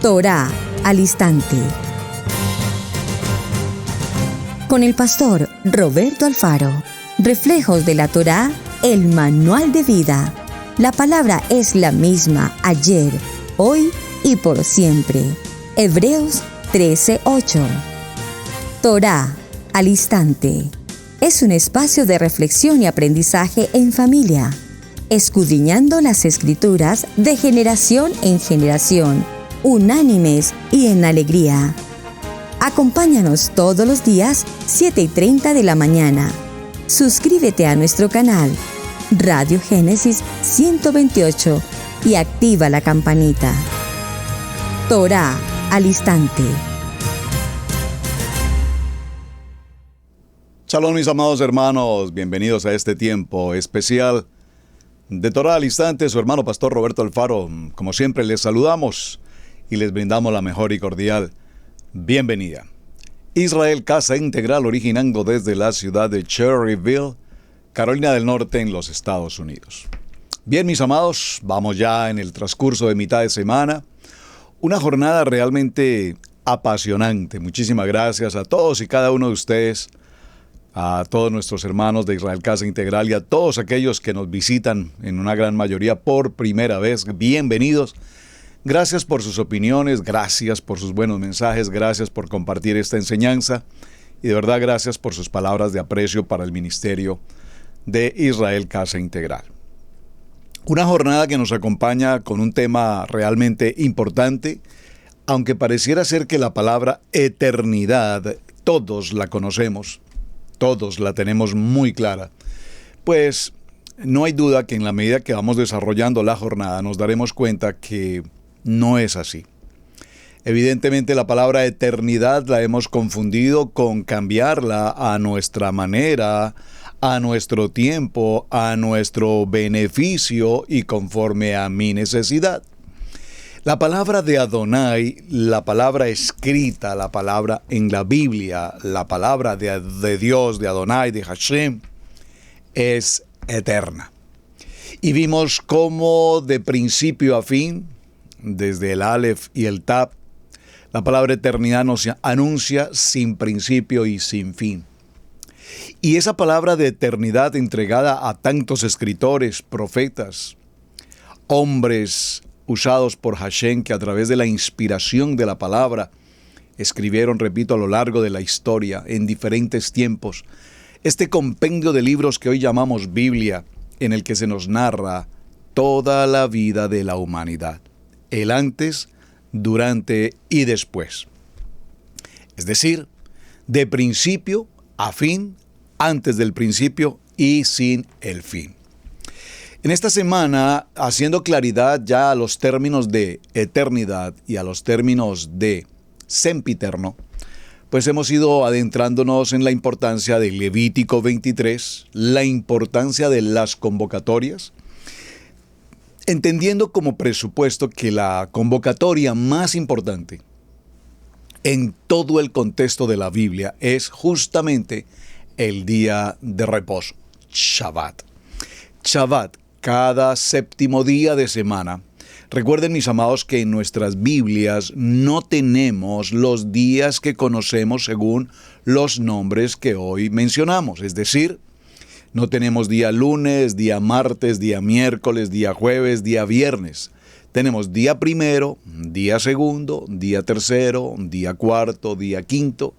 Torá al instante. Con el pastor Roberto Alfaro. Reflejos de la Torá, el manual de vida. La palabra es la misma ayer, hoy y por siempre. Hebreos 13:8. Torá al instante. Es un espacio de reflexión y aprendizaje en familia, escudriñando las Escrituras de generación en generación, unánimes y en alegría. Acompáñanos todos los días, 7:30 de la mañana. Suscríbete a nuestro canal, Radio Génesis 128, y activa la campanita. Torá al instante. Shalom, mis amados hermanos, bienvenidos a este tiempo especial de Torá al instante. Su hermano pastor Roberto Alfaro, como siempre, les saludamos y les brindamos la mejor y cordial bienvenida. Israel Casa Integral, originando desde la ciudad de Cherryville, Carolina del Norte, en los Estados Unidos. Bien, mis amados, vamos ya en el transcurso de mitad de semana. Una jornada realmente apasionante. Muchísimas gracias a todos y cada uno de ustedes, a todos nuestros hermanos de Israel Casa Integral y a todos aquellos que nos visitan en una gran mayoría por primera vez. Bienvenidos. Gracias por sus opiniones, gracias por sus buenos mensajes, gracias por compartir esta enseñanza y de verdad gracias por sus palabras de aprecio para el ministerio de Israel Casa Integral. Una jornada que nos acompaña con un tema realmente importante, aunque pareciera ser que la palabra eternidad todos la conocemos, todos la tenemos muy clara, pues no hay duda que en la medida que vamos desarrollando la jornada nos daremos cuenta que no es así. Evidentemente la palabra eternidad la hemos confundido con cambiarla a nuestra manera, a nuestro tiempo, a nuestro beneficio y conforme a mi necesidad. La palabra de Adonai, la palabra escrita, la palabra en la Biblia, la palabra de Dios, de Adonai, de Hashem, es eterna. Y vimos cómo de principio a fin, desde el Aleph y el Tab, la palabra eternidad nos anuncia sin principio y sin fin. Y esa palabra de eternidad entregada a tantos escritores, profetas, hombres usados por Hashem que a través de la inspiración de la palabra escribieron, repito, a lo largo de la historia, en diferentes tiempos, este compendio de libros que hoy llamamos Biblia, en el que se nos narra toda la vida de la humanidad, el antes, durante y después. Es decir, de principio a fin, antes del principio y sin el fin. En esta semana, haciendo claridad ya a los términos de eternidad y a los términos de sempiterno, pues hemos ido adentrándonos en la importancia de Levítico 23, la importancia de las convocatorias, entendiendo como presupuesto que la convocatoria más importante en todo el contexto de la Biblia es justamente el día de reposo, Shabbat. Shabbat, cada séptimo día de semana. Recuerden, mis amados, que en nuestras Biblias no tenemos los días que conocemos según los nombres que hoy mencionamos, es decir, no tenemos día lunes, día martes, día miércoles, día jueves, día viernes. Tenemos día primero, día segundo, día tercero, día cuarto, día quinto,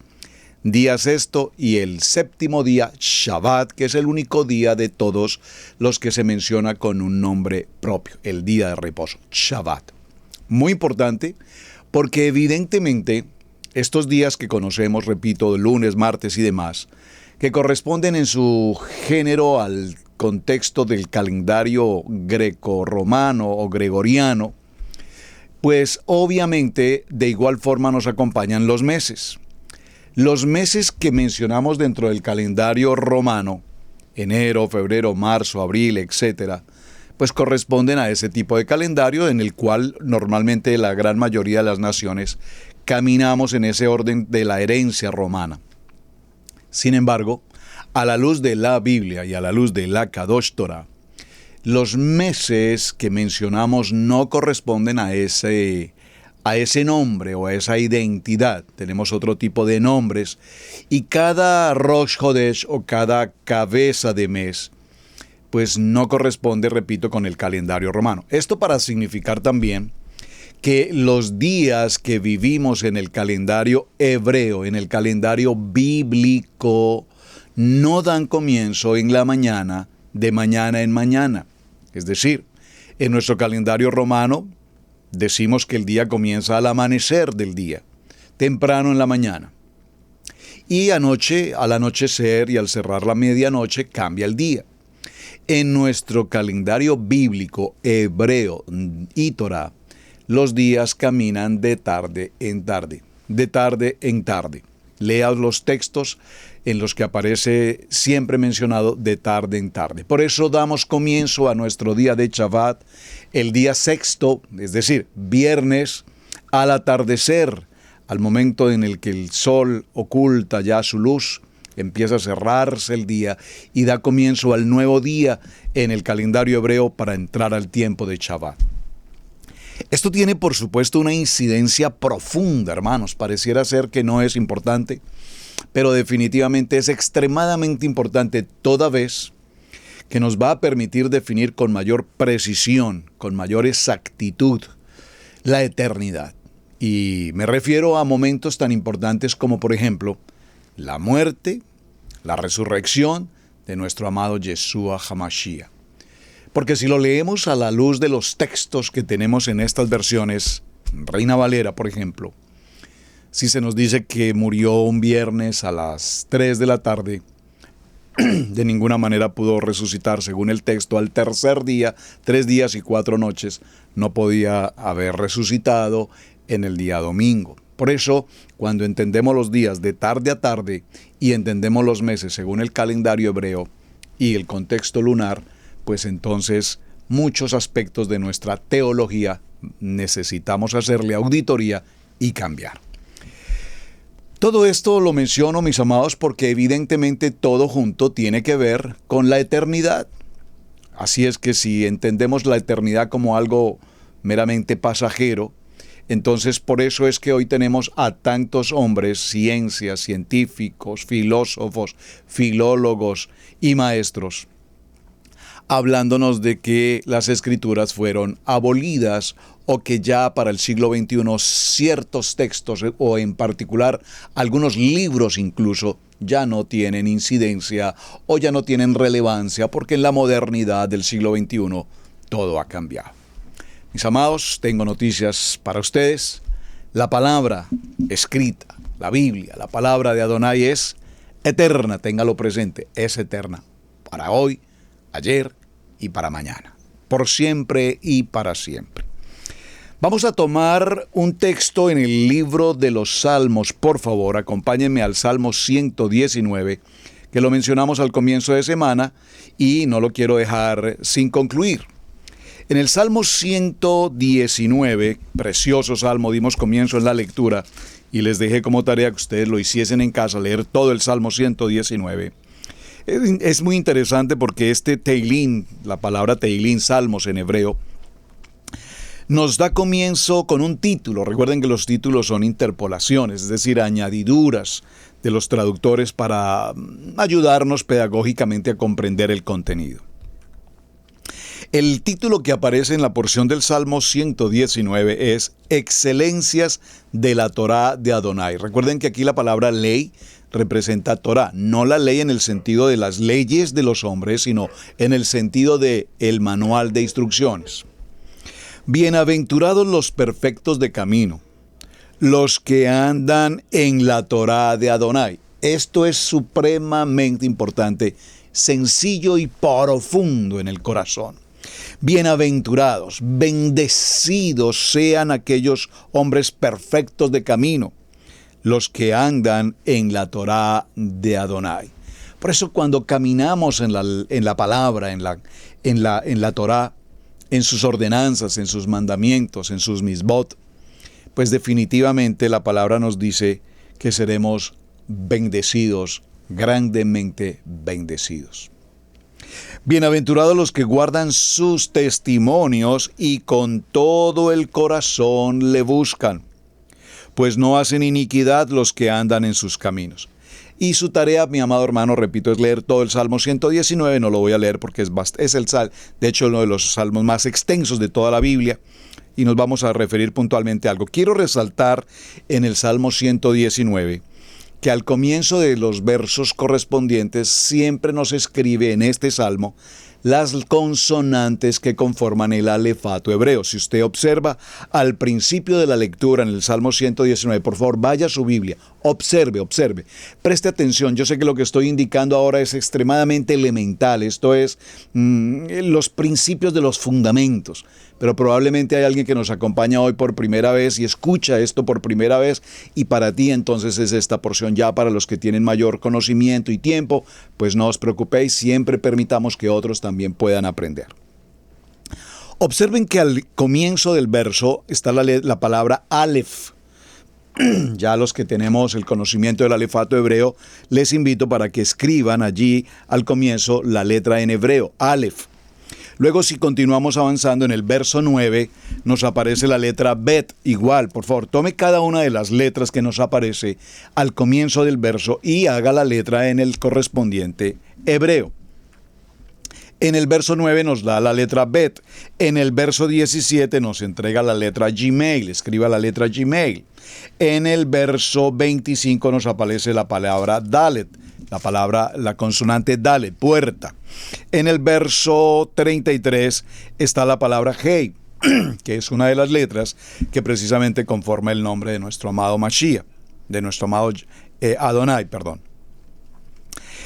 día sexto y el séptimo día, Shabbat, que es el único día de todos los que se menciona con un nombre propio, el día de reposo, Shabbat. Muy importante porque evidentemente estos días que conocemos, repito, lunes, martes y demás, que corresponden en su género al contexto del calendario greco-romano o gregoriano, pues obviamente de igual forma nos acompañan los meses. Los meses que mencionamos dentro del calendario romano, enero, febrero, marzo, abril, etc., pues corresponden a ese tipo de calendario en el cual normalmente la gran mayoría de las naciones caminamos en ese orden de la herencia romana. Sin embargo, a la luz de la Biblia y a la luz de la Kadosh Torah, los meses que mencionamos no corresponden a a ese nombre o a esa identidad. Tenemos otro tipo de nombres y cada Rosh Hodesh o cada cabeza de mes pues no corresponde, repito, con el calendario romano. Esto para significar también que los días que vivimos en el calendario hebreo, en el calendario bíblico, no dan comienzo en la mañana, de mañana en mañana. Es decir, en nuestro calendario romano decimos que el día comienza al amanecer del día, temprano en la mañana. Y anoche, al anochecer y al cerrar la medianoche, cambia el día. En nuestro calendario bíblico hebreo y Torah, los días caminan de tarde en tarde, de tarde en tarde. Leas los textos en los que aparece siempre mencionado de tarde en tarde. Por eso damos comienzo a nuestro día de Shabbat, el día sexto, es decir, viernes, al atardecer, al momento en el que el sol oculta ya su luz, empieza a cerrarse el día y da comienzo al nuevo día en el calendario hebreo para entrar al tiempo de Shabbat. Esto tiene, por supuesto, una incidencia profunda, hermanos. Pareciera ser que no es importante, pero definitivamente es extremadamente importante toda vez que nos va a permitir definir con mayor precisión, con mayor exactitud, la eternidad. Y me refiero a momentos tan importantes como, por ejemplo, la muerte, la resurrección de nuestro amado Yeshua HaMashiach. Porque si lo leemos a la luz de los textos que tenemos en estas versiones, Reina Valera, por ejemplo, si se nos dice que murió un viernes a las 3 de la tarde, de ninguna manera pudo resucitar, según el texto, al tercer día, 3 días y 4 noches, no podía haber resucitado en el día domingo. Por eso, cuando entendemos los días de tarde a tarde y entendemos los meses según el calendario hebreo y el contexto lunar, pues entonces muchos aspectos de nuestra teología necesitamos hacerle auditoría y cambiar. Todo esto lo menciono, mis amados, porque evidentemente todo junto tiene que ver con la eternidad. Así es que si entendemos la eternidad como algo meramente pasajero, entonces por eso es que hoy tenemos a tantos hombres, ciencias, científicos, filósofos, filólogos y maestros, hablándonos de que las escrituras fueron abolidas o que ya para el siglo XXI ciertos textos o en particular algunos libros incluso ya no tienen incidencia o ya no tienen relevancia porque en la modernidad del siglo XXI todo ha cambiado. Mis amados, tengo noticias para ustedes. La palabra escrita, la Biblia, la palabra de Adonai es eterna, téngalo presente, es eterna para hoy, ayer y para mañana, por siempre y para siempre. Vamos a tomar un texto en el libro de los Salmos. Por favor, acompáñenme al Salmo 119, que lo mencionamos al comienzo de semana y no lo quiero dejar sin concluir. En el Salmo 119, precioso salmo, dimos comienzo en la lectura y les dejé como tarea que ustedes lo hiciesen en casa, leer todo el Salmo 119. Es muy interesante porque este Teilín, la palabra Teilín, salmos en hebreo, nos da comienzo con un título. Recuerden que los títulos son interpolaciones, es decir, añadiduras de los traductores para ayudarnos pedagógicamente a comprender el contenido. El título que aparece en la porción del Salmo 119 es Excelencias de la Torá de Adonai. Recuerden que aquí la palabra ley representa Torá, no la ley en el sentido de las leyes de los hombres, sino en el sentido de el manual de instrucciones. Bienaventurados los perfectos de camino, los que andan en la Torá de Adonai. Esto es supremamente importante, sencillo y profundo en el corazón. Bienaventurados, bendecidos sean aquellos hombres perfectos de camino, los que andan en la Torá de Adonai. Por eso cuando caminamos en la palabra, en la Torá, en sus ordenanzas, en sus mandamientos, en sus misbot, pues definitivamente la palabra nos dice que seremos bendecidos, grandemente bendecidos. Bienaventurados los que guardan sus testimonios y con todo el corazón le buscan, pues no hacen iniquidad los que andan en sus caminos. Y su tarea, mi amado hermano, repito, es leer todo el Salmo 119, no lo voy a leer porque es de hecho uno de los salmos más extensos de toda la Biblia, y nos vamos a referir puntualmente a algo. Quiero resaltar en el Salmo 119 que al comienzo de los versos correspondientes siempre nos escribe en este salmo las consonantes que conforman el alefato hebreo. Si usted observa al principio de la lectura en el Salmo 119, por favor, vaya a su Biblia, observe, preste atención. Yo sé que lo que estoy indicando ahora es extremadamente elemental, esto es los principios de los fundamentos, pero probablemente hay alguien que nos acompaña hoy por primera vez y escucha esto por primera vez, y para ti entonces es esta porción. Ya para los que tienen mayor conocimiento y tiempo, pues no os preocupéis, siempre permitamos que otros también puedan aprender. Observen que al comienzo del verso está la palabra Aleph. Ya los que tenemos el conocimiento del alefato hebreo, les invito para que escriban allí al comienzo la letra en hebreo, Aleph. Luego, si continuamos avanzando en el verso 9, nos aparece la letra Bet. Igual, por favor, tome cada una de las letras que nos aparece al comienzo del verso y haga la letra en el correspondiente hebreo. En el verso 9 nos da la letra Bet. En el verso 17 nos entrega la letra Gmail. Escriba la letra Gmail. En el verso 25 nos aparece la palabra Dalet. La consonante Dalet, puerta. En el verso 33 está la palabra Hei, que es una de las letras que precisamente conforma el nombre de nuestro amado Mashiach, de nuestro amado Adonai, perdón.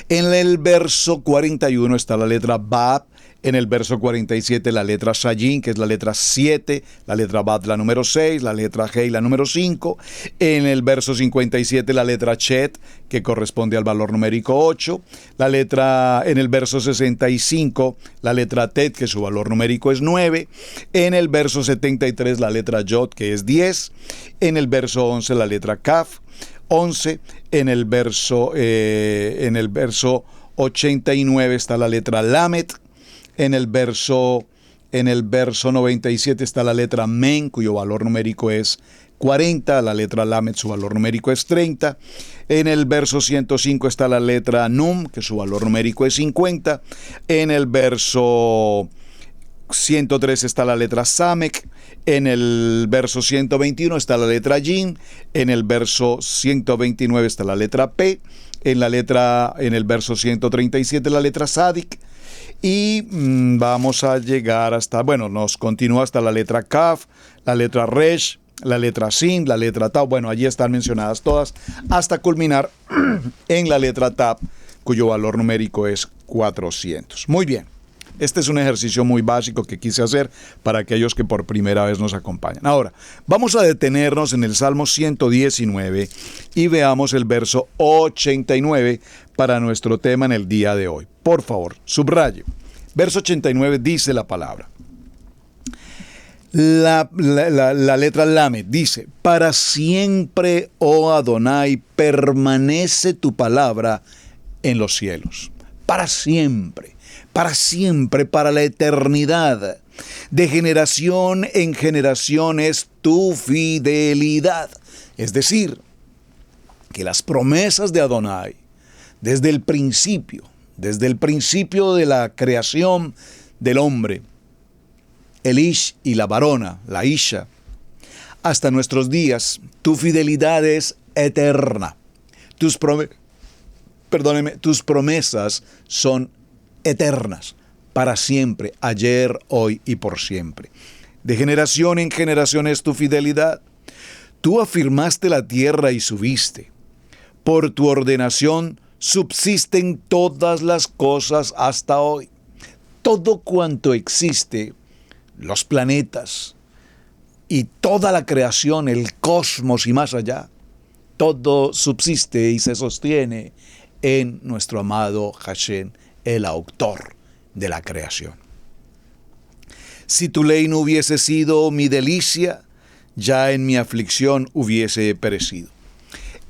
En el verso 41 está la letra Bab. En el verso 47 la letra Shayin, que es la letra 7, la letra Bab la número 6, la letra Hei la número 5. En el verso 57 la letra Chet, que corresponde al valor numérico 8. En el verso 65 la letra Tet, que su valor numérico es 9. En el verso 73 la letra Yod, que es 10. En el verso 11 la letra Kaf, 11. En el verso 89 está la letra Lamet. En el verso 97 está la letra Men, cuyo valor numérico es 40. La letra Lamet, su valor numérico es 30. En el verso 105 está la letra Num, que su valor numérico es 50. En el verso 103 está la letra Samek. En el verso 121 está la letra Yin. En el verso 129 está la letra P. En el verso 137 la letra Sadik. Y vamos a llegar nos continúa hasta la letra Kaf, la letra Resh, la letra Sin, la letra Tau. Bueno, allí están mencionadas todas, hasta culminar en la letra Tab, cuyo valor numérico es 400. Muy bien, este es un ejercicio muy básico que quise hacer para aquellos que por primera vez nos acompañan. Ahora, vamos a detenernos en el Salmo 119 y veamos el verso 89 para nuestro tema en el día de hoy. Por favor, subraye. Verso 89 dice la palabra. La letra Lamed dice: para siempre, oh Adonai, permanece tu palabra en los cielos. Para siempre, para la eternidad. De generación en generación es tu fidelidad. Es decir, que las promesas de Adonai, desde el principio de la creación del hombre, el Ish y la varona, la Isha, hasta nuestros días, tu fidelidad es eterna. Tus promesas son eternas, para siempre, ayer, hoy y por siempre. De generación en generación es tu fidelidad. Tú afirmaste la tierra y subiste. Por tu ordenación subsisten todas las cosas hasta hoy. Todo cuanto existe, los planetas y toda la creación, el cosmos y más allá, todo subsiste y se sostiene en nuestro amado Hashem, el autor de la creación. Si tu ley no hubiese sido mi delicia, ya en mi aflicción hubiese perecido.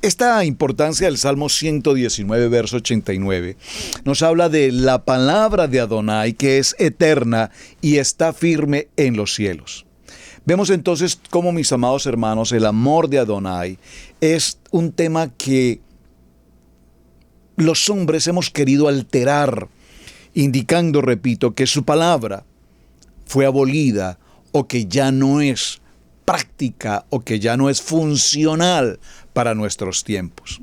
Esta importancia del Salmo 119, verso 89, nos habla de la palabra de Adonai, que es eterna y está firme en los cielos. Vemos entonces cómo, mis amados hermanos, el amor de Adonai es un tema que los hombres hemos querido alterar, indicando, repito, que su palabra fue abolida o que ya no es práctica o que ya no es funcional para nuestros tiempos.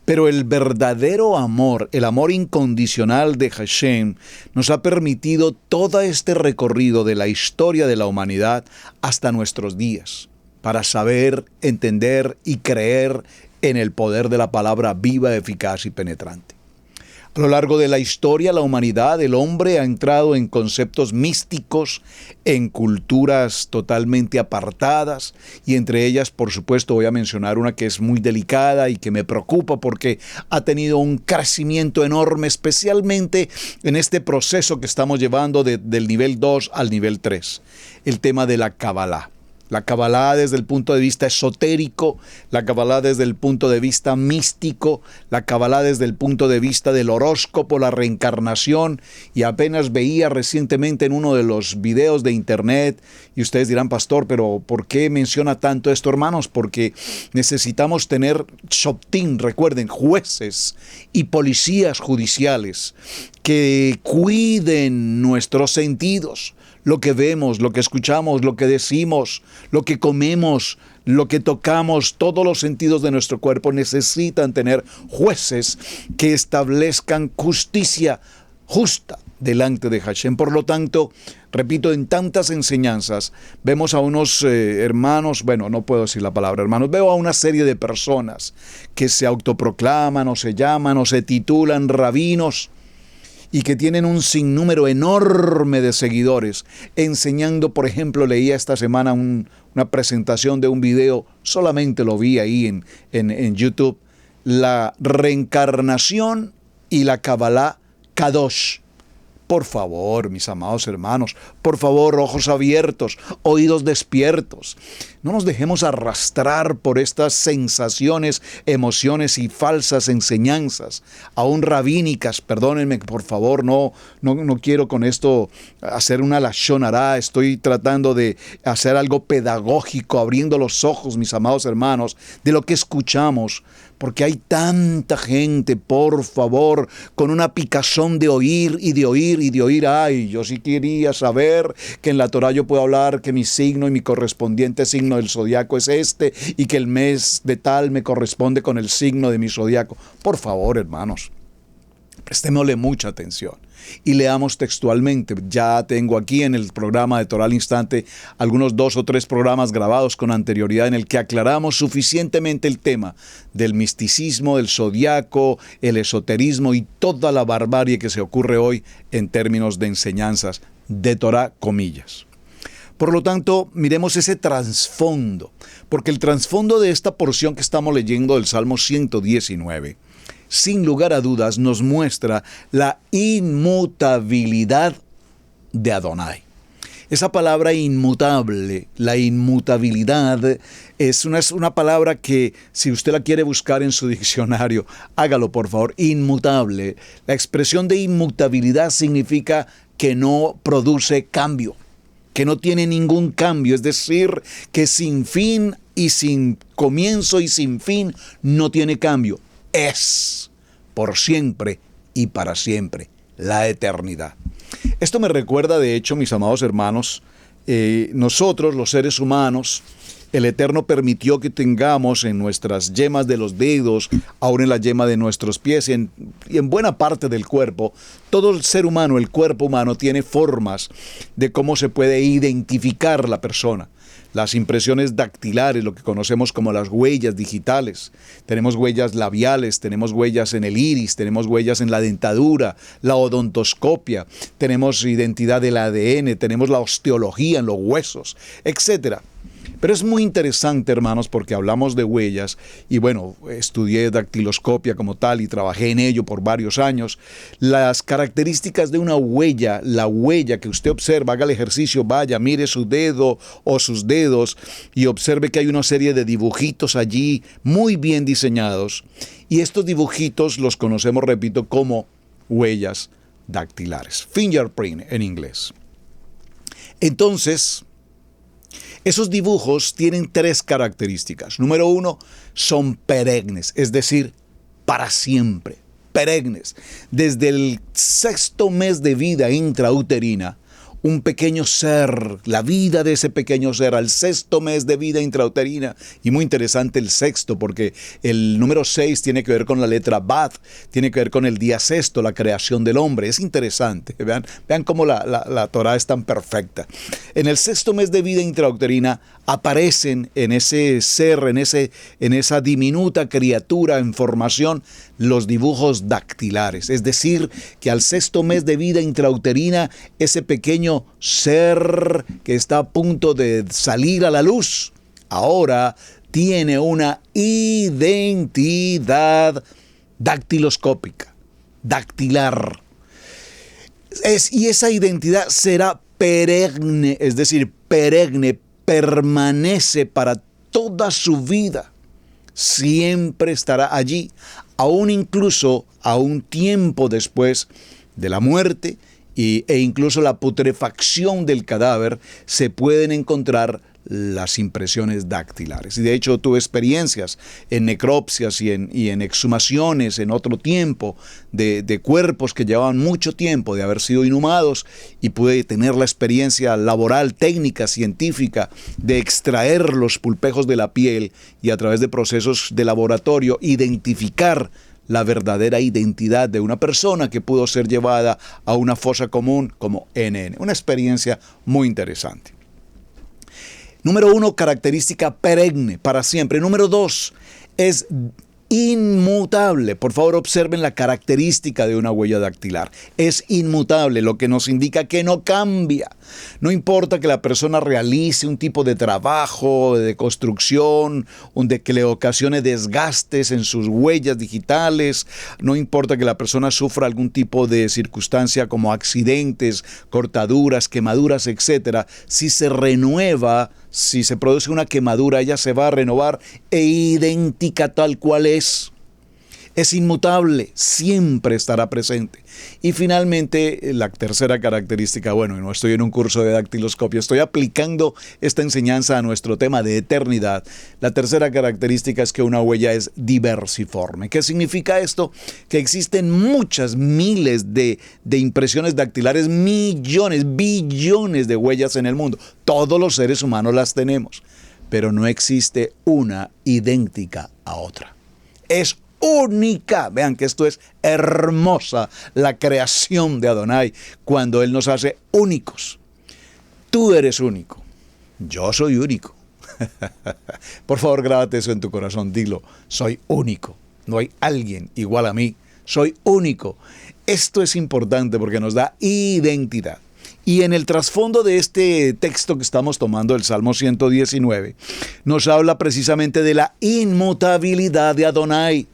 Pero el verdadero amor, el amor incondicional de Hashem, nos ha permitido todo este recorrido de la historia de la humanidad hasta nuestros días, para saber, entender y creer en el poder de la palabra viva, eficaz y penetrante. A lo largo de la historia, la humanidad, el hombre ha entrado en conceptos místicos, en culturas totalmente apartadas, y entre ellas, por supuesto, voy a mencionar una que es muy delicada y que me preocupa porque ha tenido un crecimiento enorme, especialmente en este proceso que estamos llevando del nivel 2 al nivel 3, el tema de la Kabbalah. La Kabbalah desde el punto de vista esotérico, la Kabbalah desde el punto de vista místico, la Kabbalah desde el punto de vista del horóscopo, la reencarnación, y apenas veía recientemente en uno de los videos de internet, y ustedes dirán, pastor, pero ¿por qué menciona tanto esto, hermanos? Porque necesitamos tener shoptim, recuerden, jueces y policías judiciales que cuiden nuestros sentidos. Lo que vemos, lo que escuchamos, lo que decimos, lo que comemos, lo que tocamos, todos los sentidos de nuestro cuerpo necesitan tener jueces que establezcan justicia justa delante de Hashem. Por lo tanto, repito, en tantas enseñanzas vemos a unos hermanos, bueno, no puedo decir la palabra hermanos, veo a una serie de personas que se autoproclaman o se llaman o se titulan rabinos, y que tienen un sinnúmero enorme de seguidores, enseñando, por ejemplo, leía esta semana una presentación de un video, solamente lo vi ahí en YouTube, la reencarnación y la Kabbalah Kadosh. Por favor, mis amados hermanos, por favor, ojos abiertos, oídos despiertos. No nos dejemos arrastrar por estas sensaciones, emociones y falsas enseñanzas, aún rabínicas. Perdónenme, por favor, no quiero con esto hacer una lashon hará. Estoy tratando de hacer algo pedagógico, abriendo los ojos, mis amados hermanos, de lo que escuchamos. Porque hay tanta gente, por favor, con una picazón de oír y de oír y de oír. Ay, yo sí quería saber que en la Torah yo puedo hablar que mi signo y mi correspondiente signo del zodiaco es este y que el mes de tal me corresponde con el signo de mi zodiaco. Por favor, hermanos, prestémosle mucha atención y leamos textualmente. Ya tengo aquí en el programa de Torah al Instante algunos 2 o 3 programas grabados con anterioridad en el que aclaramos suficientemente el tema del misticismo, el zodiaco, el esoterismo y toda la barbarie que se ocurre hoy en términos de enseñanzas de Torah, comillas. Por lo tanto, miremos ese trasfondo, porque el trasfondo de esta porción que estamos leyendo del Salmo 119, sin lugar a dudas, nos muestra la inmutabilidad de Adonai. Esa palabra inmutable, la inmutabilidad, es una palabra que, si usted la quiere buscar en su diccionario, hágalo por favor, inmutable. La expresión de inmutabilidad significa que no produce cambio, que no tiene ningún cambio, es decir, que sin fin y sin comienzo y sin fin no tiene cambio. Es por siempre y para siempre, la eternidad. Esto me recuerda, de hecho, mis amados hermanos, nosotros, los seres humanos, el Eterno permitió que tengamos en nuestras yemas de los dedos, aún en la yema de nuestros pies y en buena parte del cuerpo, todo el ser humano, el cuerpo humano, tiene formas de cómo se puede identificar la persona. Las impresiones dactilares, lo que conocemos como las huellas digitales. Tenemos huellas labiales, tenemos huellas en el iris, tenemos huellas en la dentadura, la odontoscopia, tenemos identidad del ADN, tenemos la osteología en los huesos, etc. Pero es muy interesante, hermanos, porque hablamos de huellas y bueno, estudié dactiloscopia como tal y trabajé en ello por varios años. Las características de una huella, la huella que usted observa, haga el ejercicio, vaya, mire su dedo o sus dedos y observe que hay una serie de dibujitos allí muy bien diseñados. Y estos dibujitos los conocemos, repito, como huellas dactilares, fingerprint en inglés. Entonces, esos dibujos tienen 3 características. Número 1, son perennes, es decir, para siempre, perennes. Desde el 6º mes de vida intrauterina, un pequeño ser, la vida de ese pequeño ser al 6º mes de vida intrauterina. Y muy interesante el 6º, porque el número 6 tiene que ver con la letra Bat, tiene que ver con el día 6º, la creación del hombre. Es interesante, vean cómo la Torá es tan perfecta. En el 6º mes de vida intrauterina aparecen en ese ser, en esa diminuta criatura en formación, los dibujos dactilares. Es decir, que al 6º mes de vida intrauterina, ese pequeño ser que está a punto de salir a la luz, ahora tiene una identidad dactiloscópica, dactilar. Y esa identidad será perenne, es decir, perenne, permanece para toda su vida. Siempre estará allí, aún incluso a un tiempo después de la muerte e incluso la putrefacción del cadáver, se pueden encontrar las impresiones dactilares. Y de hecho tuve experiencias en necropsias y en exhumaciones en otro tiempo de cuerpos que llevaban mucho tiempo de haber sido inhumados, y pude tener la experiencia laboral, técnica, científica de extraer los pulpejos de la piel y a través de procesos de laboratorio identificar la verdadera identidad de una persona que pudo ser llevada a una fosa común como NN. Una experiencia muy interesante. Número 1, característica perenne, para siempre. Número 2, es inmutable. Por favor, observen la característica de una huella dactilar. Es inmutable, lo que nos indica que no cambia. No importa que la persona realice un tipo de trabajo, de construcción, que le ocasione desgastes en sus huellas digitales. No importa que la persona sufra algún tipo de circunstancia como accidentes, cortaduras, quemaduras, etc. Si se renueva, si se produce una quemadura, ella se va a renovar e idéntica tal cual es. Es inmutable, siempre estará presente. Y finalmente, la tercera característica, bueno, no estoy en un curso de dactiloscopia, estoy aplicando esta enseñanza a nuestro tema de eternidad. La tercera característica es que una huella es diversiforme. ¿Qué significa esto? Que existen muchas miles de impresiones dactilares, millones, billones de huellas en el mundo. Todos los seres humanos las tenemos, pero no existe una idéntica a otra. Es única. Vean que esto es hermosa, la creación de Adonai, cuando Él nos hace únicos. Tú eres único. Yo soy único. Por favor, grábate eso en tu corazón. Dilo, soy único. No hay alguien igual a mí. Soy único. Esto es importante porque nos da identidad. Y en el trasfondo de este texto que estamos tomando, el Salmo 119, nos habla precisamente de la inmutabilidad de Adonai.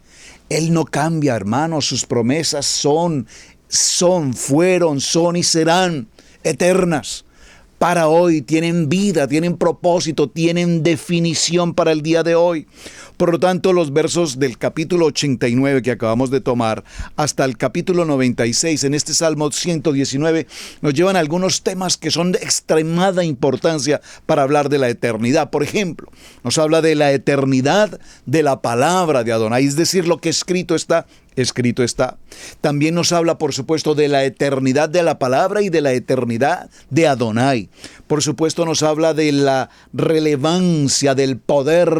Él no cambia, hermanos, sus promesas fueron y serán eternas. Para hoy, tienen vida, tienen propósito, tienen definición para el día de hoy. Por lo tanto, los versos del capítulo 89 que acabamos de tomar hasta el capítulo 96 en este Salmo 119 nos llevan a algunos temas que son de extremada importancia para hablar de la eternidad. Por ejemplo, nos habla de la eternidad de la palabra de Adonai, es decir, lo que escrito está. Escrito está. También nos habla, por supuesto, de la eternidad de la palabra y de la eternidad de Adonai. Por supuesto, nos habla de la relevancia del poder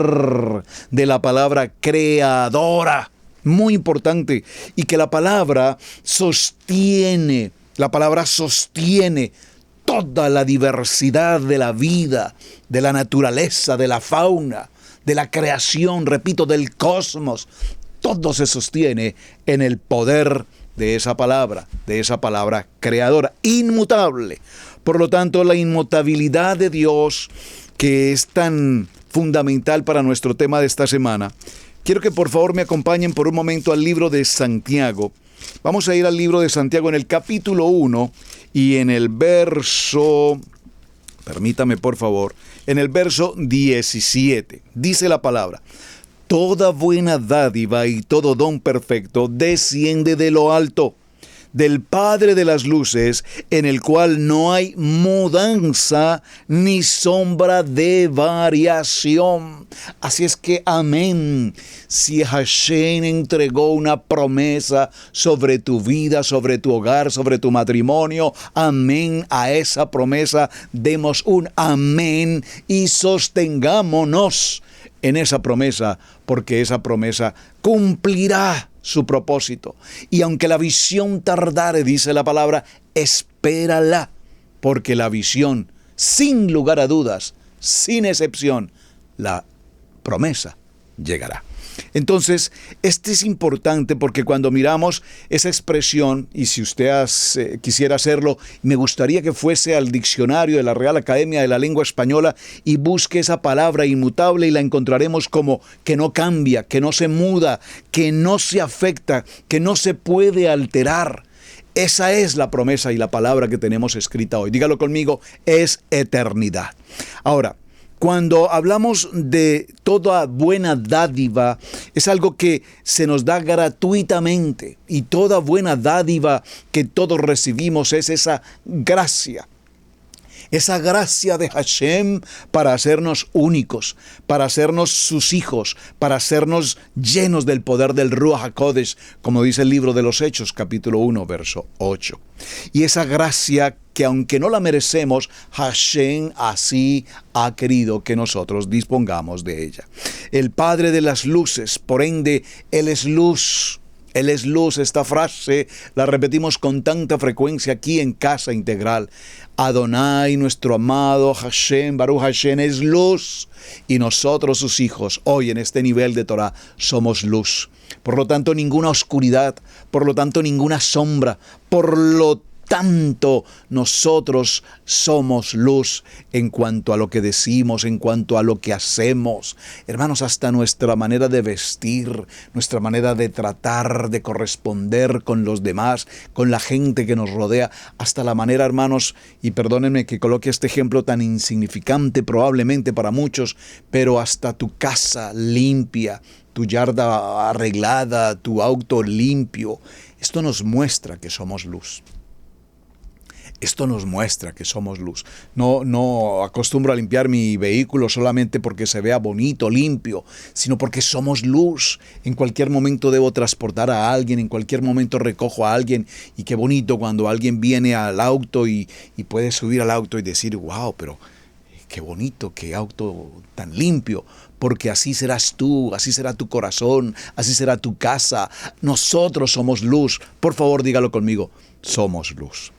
de la palabra creadora. Muy importante. Y que la palabra sostiene toda la diversidad de la vida, de la naturaleza, de la fauna, de la creación, repito, del cosmos. Todo se sostiene en el poder de esa palabra creadora, inmutable. Por lo tanto, la inmutabilidad de Dios que es tan fundamental para nuestro tema de esta semana, quiero que por favor me acompañen por un momento al libro de Santiago. Vamos a ir al libro de Santiago en el capítulo 1 y en el verso, permítame por favor, en el verso 17. Dice la palabra: toda buena dádiva y todo don perfecto desciende de lo alto, del Padre de las luces, en el cual no hay mudanza ni sombra de variación. Así es que amén. Si Hashem entregó una promesa sobre tu vida, sobre tu hogar, sobre tu matrimonio, amén. A esa promesa demos un amén y sostengámonos en esa promesa, porque esa promesa cumplirá su propósito. Y aunque la visión tardare, dice la palabra, espérala, porque la visión, sin lugar a dudas, sin excepción, la promesa llegará. Entonces, este es importante porque cuando miramos esa expresión, y si usted quisiera hacerlo, me gustaría que fuese al diccionario de la Real Academia de la Lengua Española y busque esa palabra inmutable y la encontraremos como que no cambia, que no se muda, que no se afecta, que no se puede alterar. Esa es la promesa y la palabra que tenemos escrita hoy. Dígalo conmigo, es eternidad. Ahora, cuando hablamos de toda buena dádiva, es algo que se nos da gratuitamente. Y toda buena dádiva que todos recibimos es esa gracia. Esa gracia de Hashem para hacernos únicos, para hacernos sus hijos, para hacernos llenos del poder del Ruach HaKodesh, como dice el libro de los Hechos, capítulo 1, verso 8. Y esa gracia que aunque no la merecemos, Hashem así ha querido que nosotros dispongamos de ella. El Padre de las luces, por ende, Él es luz. Él es luz. Esta frase la repetimos con tanta frecuencia aquí en Casa Integral. Adonai, nuestro amado Hashem, Baruch Hashem, es luz. Y nosotros, sus hijos, hoy en este nivel de Torah, somos luz. Por lo tanto, ninguna oscuridad, por lo tanto, ninguna sombra, por lo tanto, nosotros somos luz en cuanto a lo que decimos, en cuanto a lo que hacemos. Hermanos, hasta nuestra manera de vestir, nuestra manera de tratar, de corresponder con los demás, con la gente que nos rodea, hasta la manera, hermanos, y perdónenme que coloque este ejemplo tan insignificante probablemente para muchos, pero hasta tu casa limpia, tu yarda arreglada, tu auto limpio. Esto nos muestra que somos luz. Esto nos muestra que somos luz. No acostumbro a limpiar mi vehículo solamente porque se vea bonito, limpio, sino porque somos luz. En cualquier momento debo transportar a alguien, en cualquier momento recojo a alguien. Y qué bonito cuando alguien viene al auto y puede subir al auto y decir, wow, pero qué bonito, qué auto tan limpio. Porque así serás tú, así será tu corazón, así será tu casa. Nosotros somos luz. Por favor, dígalo conmigo, somos luz.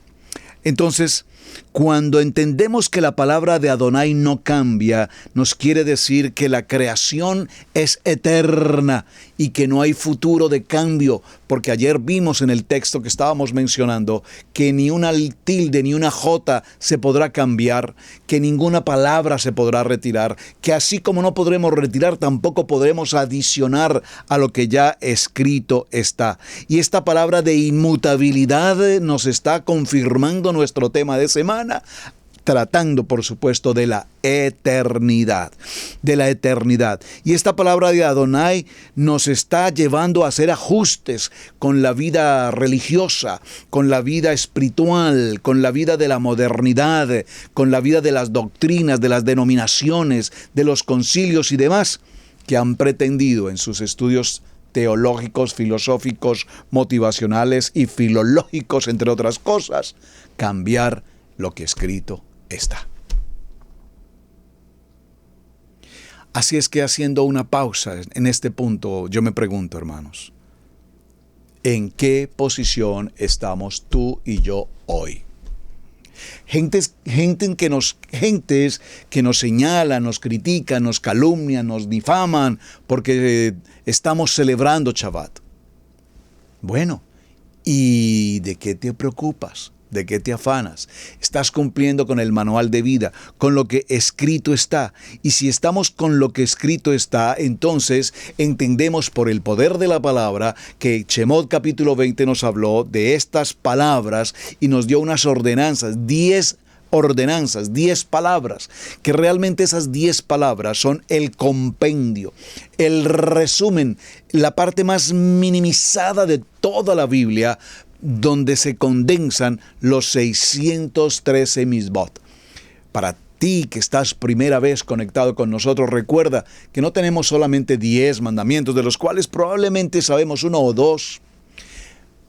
Entonces, cuando entendemos que la palabra de Adonai no cambia, nos quiere decir que la creación es eterna y que no hay futuro de cambio, porque ayer vimos en el texto que estábamos mencionando que ni una tilde ni una jota se podrá cambiar, que ninguna palabra se podrá retirar, que así como no podremos retirar, tampoco podremos adicionar a lo que ya escrito está. Y esta palabra de inmutabilidad nos está confirmando nuestro tema de semana, tratando, por supuesto, de la eternidad. Y esta palabra de Adonai nos está llevando a hacer ajustes con la vida religiosa, con la vida espiritual, con la vida de la modernidad, con la vida de las doctrinas, de las denominaciones, de los concilios y demás, que han pretendido en sus estudios teológicos, filosóficos, motivacionales y filológicos, entre otras cosas, cambiar lo que escrito está. Así es que, haciendo una pausa en este punto, yo me pregunto, hermanos, ¿en qué posición estamos tú y yo hoy? Gentes que nos señalan, nos critican, nos calumnian, nos difaman porque estamos celebrando Shabbat. Bueno, ¿y de qué te preocupas? ¿De qué te afanas? Estás cumpliendo con el manual de vida, con lo que escrito está. Y si estamos con lo que escrito está, entonces entendemos por el poder de la palabra que Shemot capítulo 20 nos habló de estas palabras y nos dio unas ordenanzas, 10 ordenanzas, 10 palabras, que realmente esas 10 palabras son el compendio, el resumen, la parte más minimizada de toda la Biblia, donde se condensan los 613 misbot. Para ti que estás primera vez conectado con nosotros, recuerda que no tenemos solamente 10 mandamientos, de los cuales probablemente sabemos uno o dos,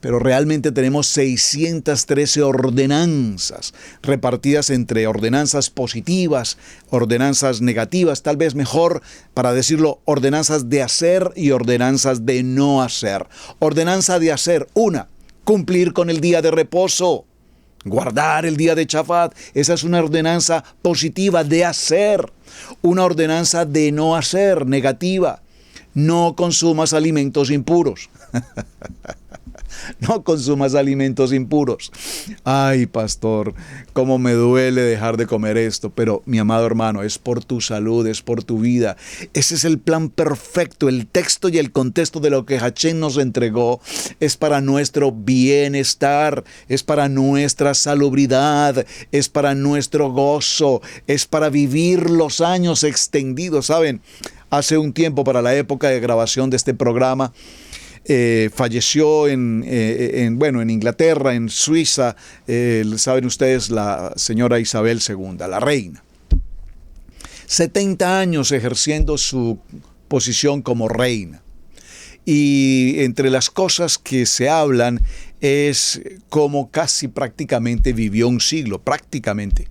pero realmente tenemos 613 ordenanzas, repartidas entre ordenanzas positivas, ordenanzas negativas, tal vez mejor para decirlo, ordenanzas de hacer y ordenanzas de no hacer. Ordenanza de hacer, una, cumplir con el día de reposo, guardar el día de Shabbat. Esa es una ordenanza positiva de hacer. Una ordenanza de no hacer, negativa. No consumas alimentos impuros. No consumas alimentos impuros. Ay, pastor, cómo me duele dejar de comer esto. Pero, mi amado hermano, es por tu salud, es por tu vida. Ese es el plan perfecto. El texto y el contexto de lo que Hashem nos entregó es para nuestro bienestar, es para nuestra salubridad, es para nuestro gozo, es para vivir los años extendidos. ¿Saben? Hace un tiempo, para la época de grabación de este programa, falleció en Inglaterra, en Suiza, saben ustedes, la señora Isabel II, la reina. 70 años ejerciendo su posición como reina. Y entre las cosas que se hablan es cómo casi prácticamente vivió un siglo, prácticamente.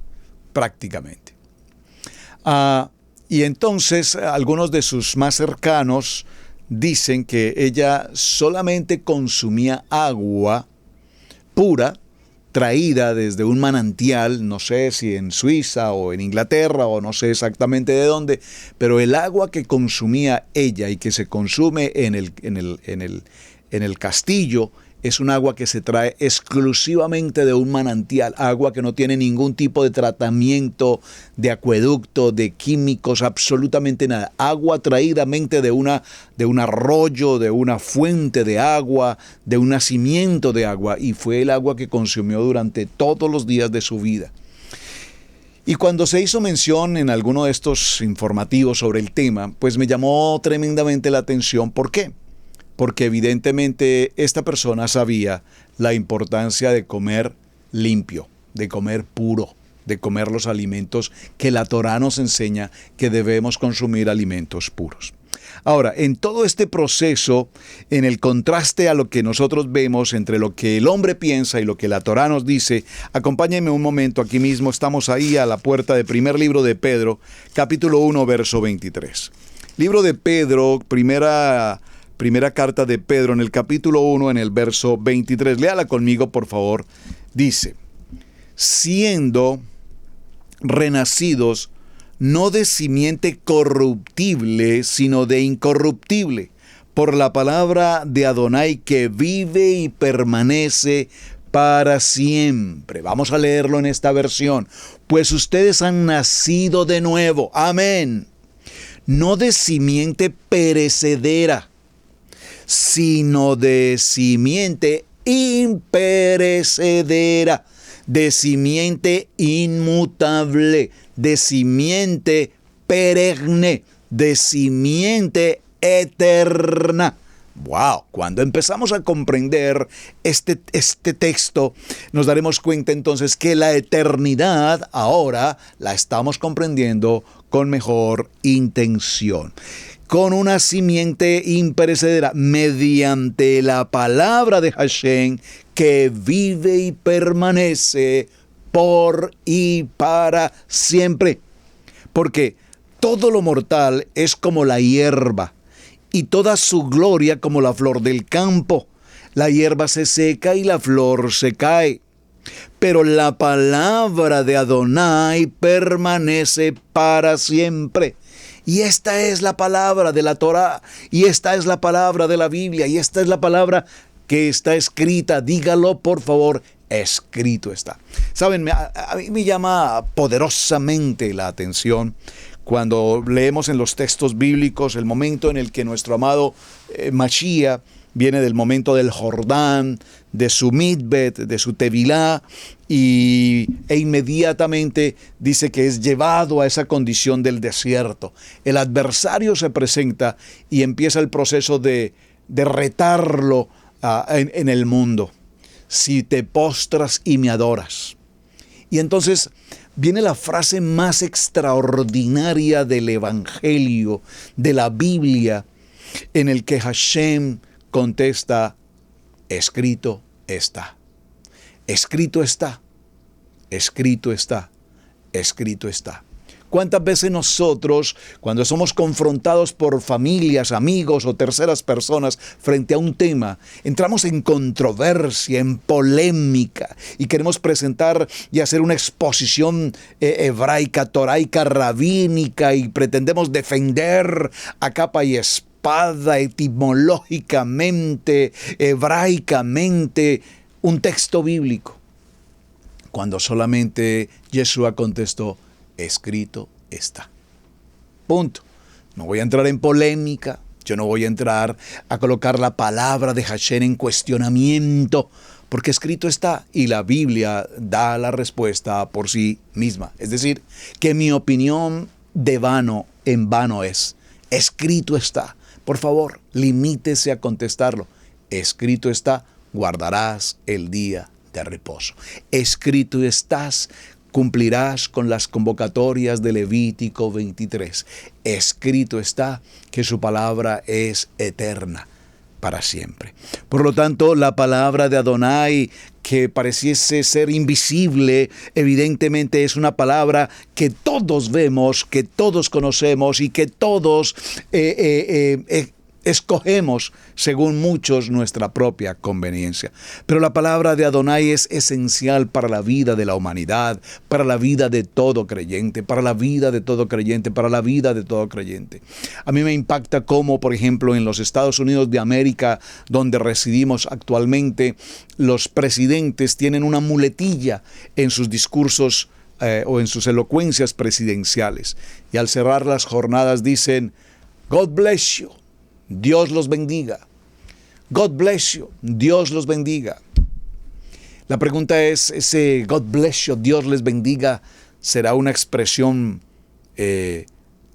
Y entonces algunos de sus más cercanos dicen que ella solamente consumía agua pura, traída desde un manantial, no sé si en Suiza o en Inglaterra o no sé exactamente de dónde, pero el agua que consumía ella y que se consume en el castillo es un agua que se trae exclusivamente de un manantial, agua que no tiene ningún tipo de tratamiento, de acueducto, de químicos, absolutamente nada. Agua traídamente de un arroyo, de una fuente de agua, de un nacimiento de agua, y fue el agua que consumió durante todos los días de su vida. Y cuando se hizo mención en alguno de estos informativos sobre el tema, pues me llamó tremendamente la atención. ¿Por qué? Porque evidentemente esta persona sabía la importancia de comer limpio, de comer puro, de comer los alimentos que la Torá nos enseña que debemos consumir alimentos puros. Ahora, en todo este proceso, en el contraste a lo que nosotros vemos entre lo que el hombre piensa y lo que la Torá nos dice, acompáñenme un momento, aquí mismo estamos ahí a la puerta del primer libro de Pedro, capítulo 1, verso 23. Libro de Pedro, primera carta de Pedro, en el capítulo 1, en el verso 23. Léala conmigo, por favor. Dice: siendo renacidos no de simiente corruptible, sino de incorruptible, por la palabra de Adonai que vive y permanece para siempre. Vamos a leerlo en esta versión. Pues ustedes han nacido de nuevo. Amén. No de simiente perecedera, sino de simiente imperecedera, de simiente inmutable, de simiente perenne, de simiente eterna. ¡Wow! Cuando empezamos a comprender este texto, nos daremos cuenta entonces que la eternidad ahora la estamos comprendiendo con mejor intención. Con una simiente imperecedera, mediante la palabra de Hashem, que vive y permanece por y para siempre. Porque todo lo mortal es como la hierba, y toda su gloria como la flor del campo. La hierba se seca y la flor se cae, pero la palabra de Adonai permanece para siempre. Y esta es la palabra de la Torá, y esta es la palabra de la Biblia, y esta es la palabra que está escrita, dígalo por favor, escrito está. Saben, a mí me llama poderosamente la atención cuando leemos en los textos bíblicos el momento en el que nuestro amado Mashiach viene del momento del Jordán, de su Midbet, de su Tevilá, e inmediatamente dice que es llevado a esa condición del desierto. El adversario se presenta y empieza el proceso de retarlo en el mundo. Si te postras y me adoras. Y entonces viene la frase más extraordinaria del Evangelio, de la Biblia, en el que Hashem contesta, escrito está. Escrito está. Escrito está. Escrito está. ¿Cuántas veces nosotros, cuando somos confrontados por familias, amigos o terceras personas frente a un tema, entramos en controversia, en polémica y queremos presentar y hacer una exposición hebraica, toraica, rabínica y pretendemos defender a capa y espada, etimológicamente, hebraicamente, un texto bíblico? Cuando solamente Yeshua contestó, escrito está. Punto. No voy a entrar en polémica. Yo no voy a entrar a colocar la palabra de Hashem en cuestionamiento, porque escrito está y la Biblia da la respuesta por sí misma. Es decir, que mi opinión de vano en vano es. Escrito está. Por favor, limítese a contestarlo. Escrito está, guardarás el día de reposo. Escrito estás, cumplirás con las convocatorias de Levítico 23. Escrito está que su palabra es eterna para siempre. Por lo tanto, la palabra de Adonai, que pareciese ser invisible, evidentemente es una palabra que todos vemos, que todos conocemos y que todos escogemos, según muchos, nuestra propia conveniencia. Pero la palabra de Adonai es esencial para la vida de la humanidad, para la vida de todo creyente, para la vida de todo creyente, para la vida de todo creyente. A mí me impacta cómo, por ejemplo, en los Estados Unidos de América, donde residimos actualmente, los presidentes tienen una muletilla en sus discursos o en sus elocuencias presidenciales. Y al cerrar las jornadas dicen, God bless you. Dios los bendiga. God bless you. Dios los bendiga. La pregunta es, ese God bless you, Dios les bendiga, ¿será una expresión de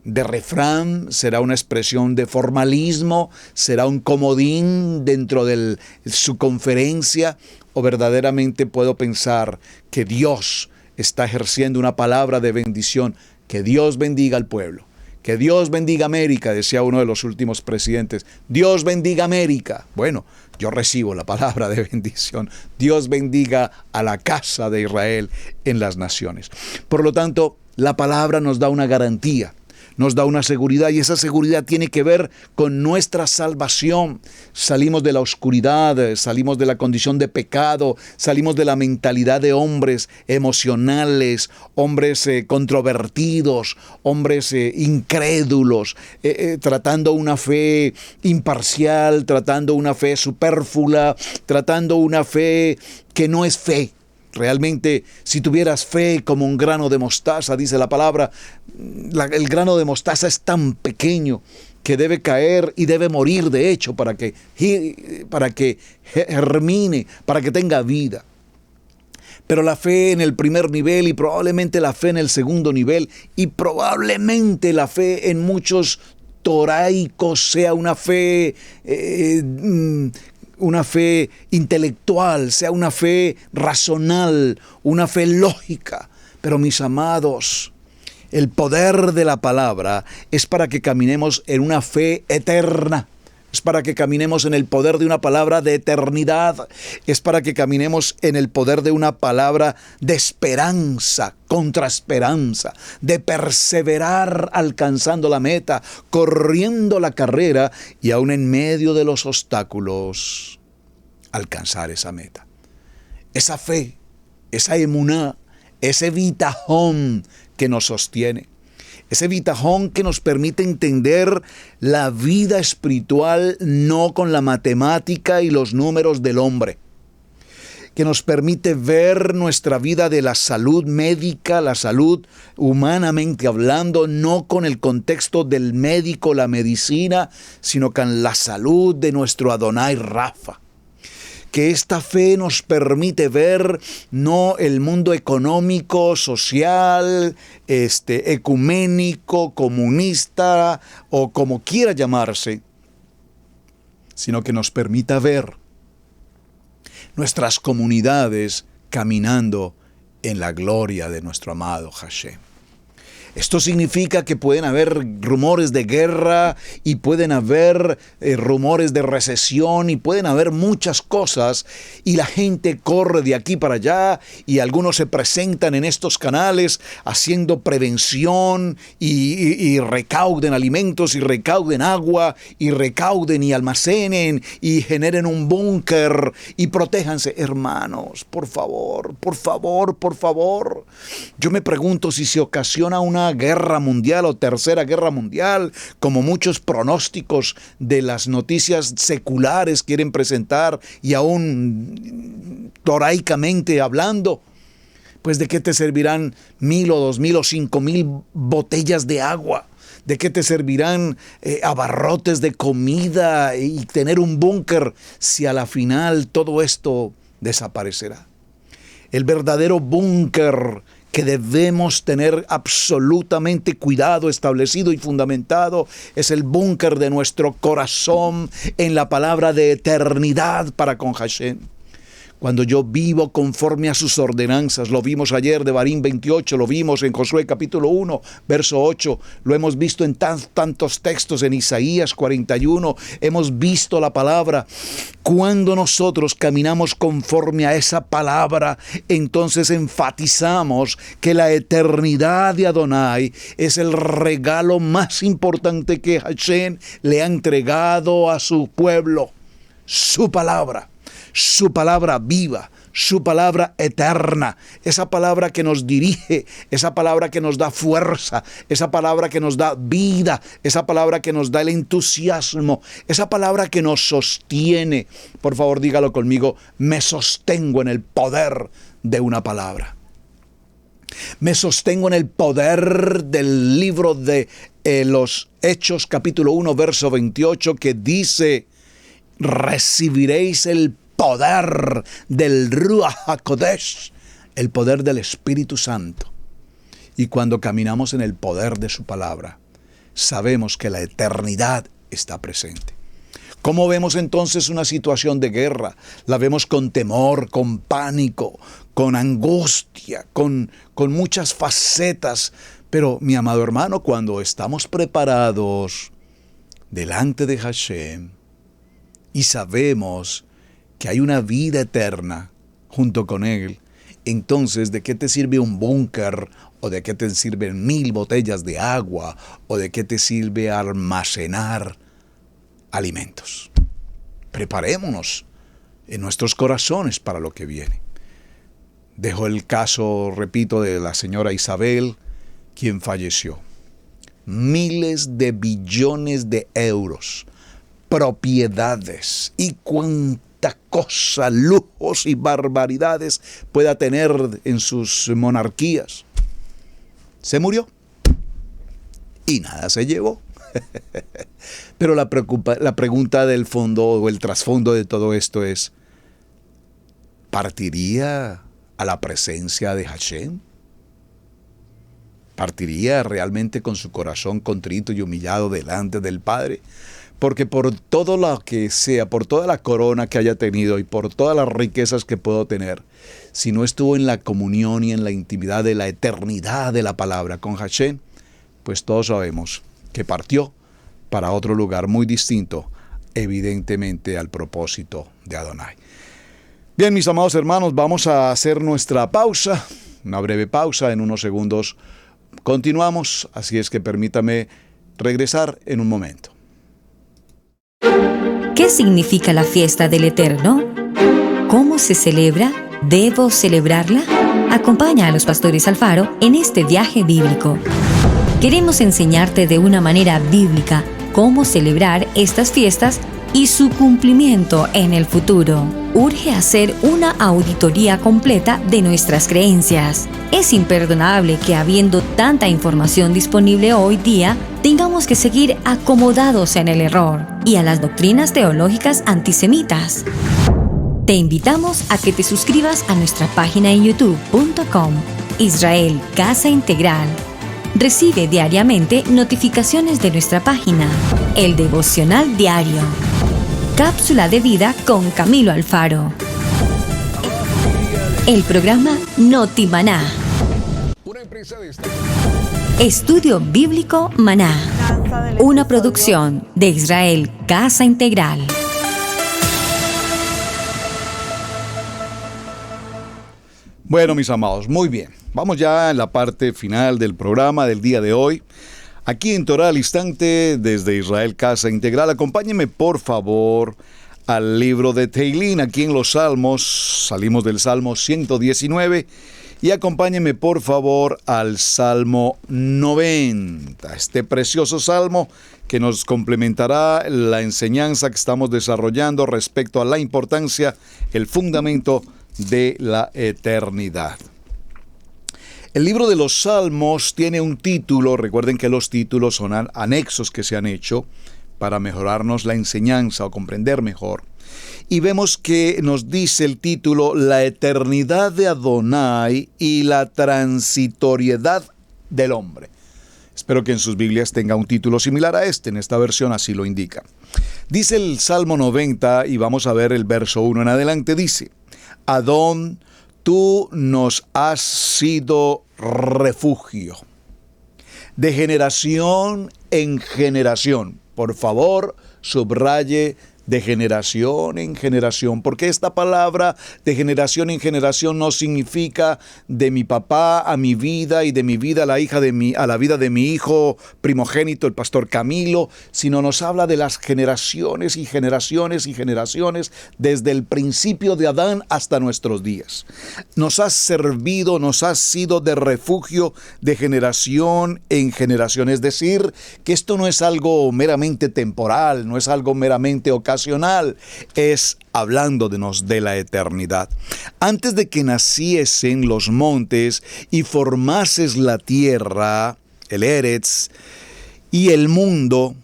refrán? ¿Será una expresión de formalismo? ¿Será un comodín dentro de su conferencia? ¿O verdaderamente puedo pensar que Dios está ejerciendo una palabra de bendición? Que Dios bendiga al pueblo. Que Dios bendiga América, decía uno de los últimos presidentes. Dios bendiga América. Bueno, yo recibo la palabra de bendición. Dios bendiga a la casa de Israel en las naciones. Por lo tanto, la palabra nos da una garantía, nos da una seguridad, y esa seguridad tiene que ver con nuestra salvación. Salimos de la oscuridad, salimos de la condición de pecado, salimos de la mentalidad de hombres emocionales, hombres controvertidos, hombres incrédulos, tratando una fe imparcial, tratando una fe superflua, tratando una fe que no es fe. Realmente, si tuvieras fe como un grano de mostaza, dice la palabra, el grano de mostaza es tan pequeño que debe caer y debe morir, de hecho, para que germine, para que tenga vida. Pero la fe en el primer nivel y probablemente la fe en el segundo nivel y probablemente la fe en muchos toraicos sea una fe intelectual, sea una fe racional, una fe lógica. Pero mis amados, el poder de la palabra es para que caminemos en una fe eterna. Es para que caminemos en el poder de una palabra de eternidad. Es para que caminemos en el poder de una palabra de esperanza, contra esperanza, de perseverar alcanzando la meta, corriendo la carrera y aún en medio de los obstáculos, alcanzar esa meta. Esa fe, esa emuná, ese bitajón que nos sostiene. Ese bitajón que nos permite entender la vida espiritual no con la matemática y los números del hombre. que nos permite ver nuestra vida de la salud médica, la salud humanamente hablando, no con el contexto del médico, la medicina, sino con la salud de nuestro Adonai Rafa. Que esta fe nos permite ver no el mundo económico, social, ecuménico, comunista o como quiera llamarse, sino que nos permita ver nuestras comunidades caminando en la gloria de nuestro amado Hashem. Esto significa que pueden haber rumores de guerra y pueden haber rumores de recesión y pueden haber muchas cosas y la gente corre de aquí para allá y algunos se presentan en estos canales haciendo prevención y recauden alimentos y recauden agua y recauden y almacenen y generen un búnker y protéjanse. Hermanos, por favor, por favor, por favor. Yo me pregunto si se ocasiona una guerra mundial o tercera guerra mundial, como muchos pronósticos de las noticias seculares quieren presentar y aún toraicamente hablando, pues ¿de qué te servirán 1,000 o 2,000 o 5,000 botellas de agua? ¿De qué te servirán abarrotes de comida y tener un búnker si a la final todo esto desaparecerá? El verdadero búnker que debemos tener absolutamente cuidado, establecido y fundamentado, es el búnker de nuestro corazón en la palabra de eternidad para con Hashem. Cuando yo vivo conforme a sus ordenanzas, lo vimos ayer de Barín 28, lo vimos en Josué capítulo 1, verso 8, lo hemos visto en tantos textos en Isaías 41, hemos visto la palabra. Cuando nosotros caminamos conforme a esa palabra, entonces enfatizamos que la eternidad de Adonai es el regalo más importante que Hashem le ha entregado a su pueblo, su palabra viva, su palabra eterna, esa palabra que nos dirige, esa palabra que nos da fuerza, esa palabra que nos da vida, esa palabra que nos da el entusiasmo, esa palabra que nos sostiene. Por favor, dígalo conmigo: me sostengo en el poder de una palabra. Me sostengo en el poder del libro de los Hechos, capítulo 1, verso 28, que dice: recibiréis el poder del Ruach HaKodesh, el poder del Espíritu Santo. Y cuando caminamos en el poder de su palabra, sabemos que la eternidad está presente. ¿Cómo vemos entonces una situación de guerra? La vemos con temor, con pánico, con angustia, con muchas facetas. Pero, mi amado hermano, cuando estamos preparados delante de Hashem y sabemos que hay una vida eterna junto con Él, entonces, ¿de qué te sirve un búnker? ¿O de qué te sirven 1,000 botellas de agua? ¿O de qué te sirve almacenar alimentos? Preparémonos en nuestros corazones para lo que viene. Dejo el caso, repito, de la señora Isabel, quien falleció. Miles de billones de euros, propiedades y cuánta cosa, lujos y barbaridades pueda tener en sus monarquías. Se murió y nada se llevó. Pero la pregunta del fondo o el trasfondo de todo esto es: ¿partiría a la presencia de Hashem? ¿Partiría realmente con su corazón contrito y humillado delante del Padre? Porque por todo lo que sea, por toda la corona que haya tenido y por todas las riquezas que puedo tener, si no estuvo en la comunión y en la intimidad de la eternidad de la palabra con Hashem, pues todos sabemos que partió para otro lugar muy distinto, evidentemente al propósito de Adonai. Bien, mis amados hermanos, vamos a hacer nuestra pausa, una breve pausa, en unos segundos continuamos, así es que permítame regresar en un momento. ¿Qué significa la fiesta del Eterno? ¿Cómo se celebra? ¿Debo celebrarla? Acompaña a los pastores Alfaro en este viaje bíblico. Queremos enseñarte de una manera bíblica cómo celebrar estas fiestas y su cumplimiento en el futuro. Urge hacer una auditoría completa de nuestras creencias. Es imperdonable que, habiendo tanta información disponible hoy día, tengamos que seguir acomodados en el error y a las doctrinas teológicas antisemitas. Te invitamos a que te suscribas a nuestra página en youtube.com, Israel Casa Integral. Recibe diariamente notificaciones de nuestra página, el devocional diario. Cápsula de vida con Camilo Alfaro. El programa Noti Maná. Estudio Bíblico Maná. Una producción de Israel Casa Integral. Bueno, mis amados, muy bien. Vamos ya en la parte final del programa del día de hoy. Aquí en Torá al Instante, desde Israel Casa Integral. Acompáñenme, por favor, al libro de Teilín, aquí en los Salmos. Salimos del Salmo 119. Y acompáñenme, por favor, al Salmo 90. Este precioso salmo que nos complementará la enseñanza que estamos desarrollando respecto a la importancia, el fundamento de la eternidad. El libro de los Salmos tiene un título. Recuerden que los títulos son anexos que se han hecho para mejorarnos la enseñanza o comprender mejor. Y vemos que nos dice el título: la eternidad de Adonai y la transitoriedad del hombre. Espero que en sus Biblias tenga un título similar a este. En esta versión así lo indica. Dice el Salmo 90, y vamos a ver el verso 1 en adelante, dice: Adón, tú nos has sido refugio, de generación en generación. Por favor, subraye de generación en generación, porque esta palabra de generación en generación no significa de mi papá a mi vida y de mi vida a la vida de mi hijo primogénito, el pastor Camilo, sino nos habla de las generaciones y generaciones y generaciones desde el principio de Adán hasta nuestros días. Nos has servido, nos has sido de refugio de generación en generación, es decir, que esto no es algo meramente temporal, no es algo meramente ocasional, es hablándonos de la eternidad. Antes de que naciesen los montes y formases la tierra, el Eretz, y el mundo,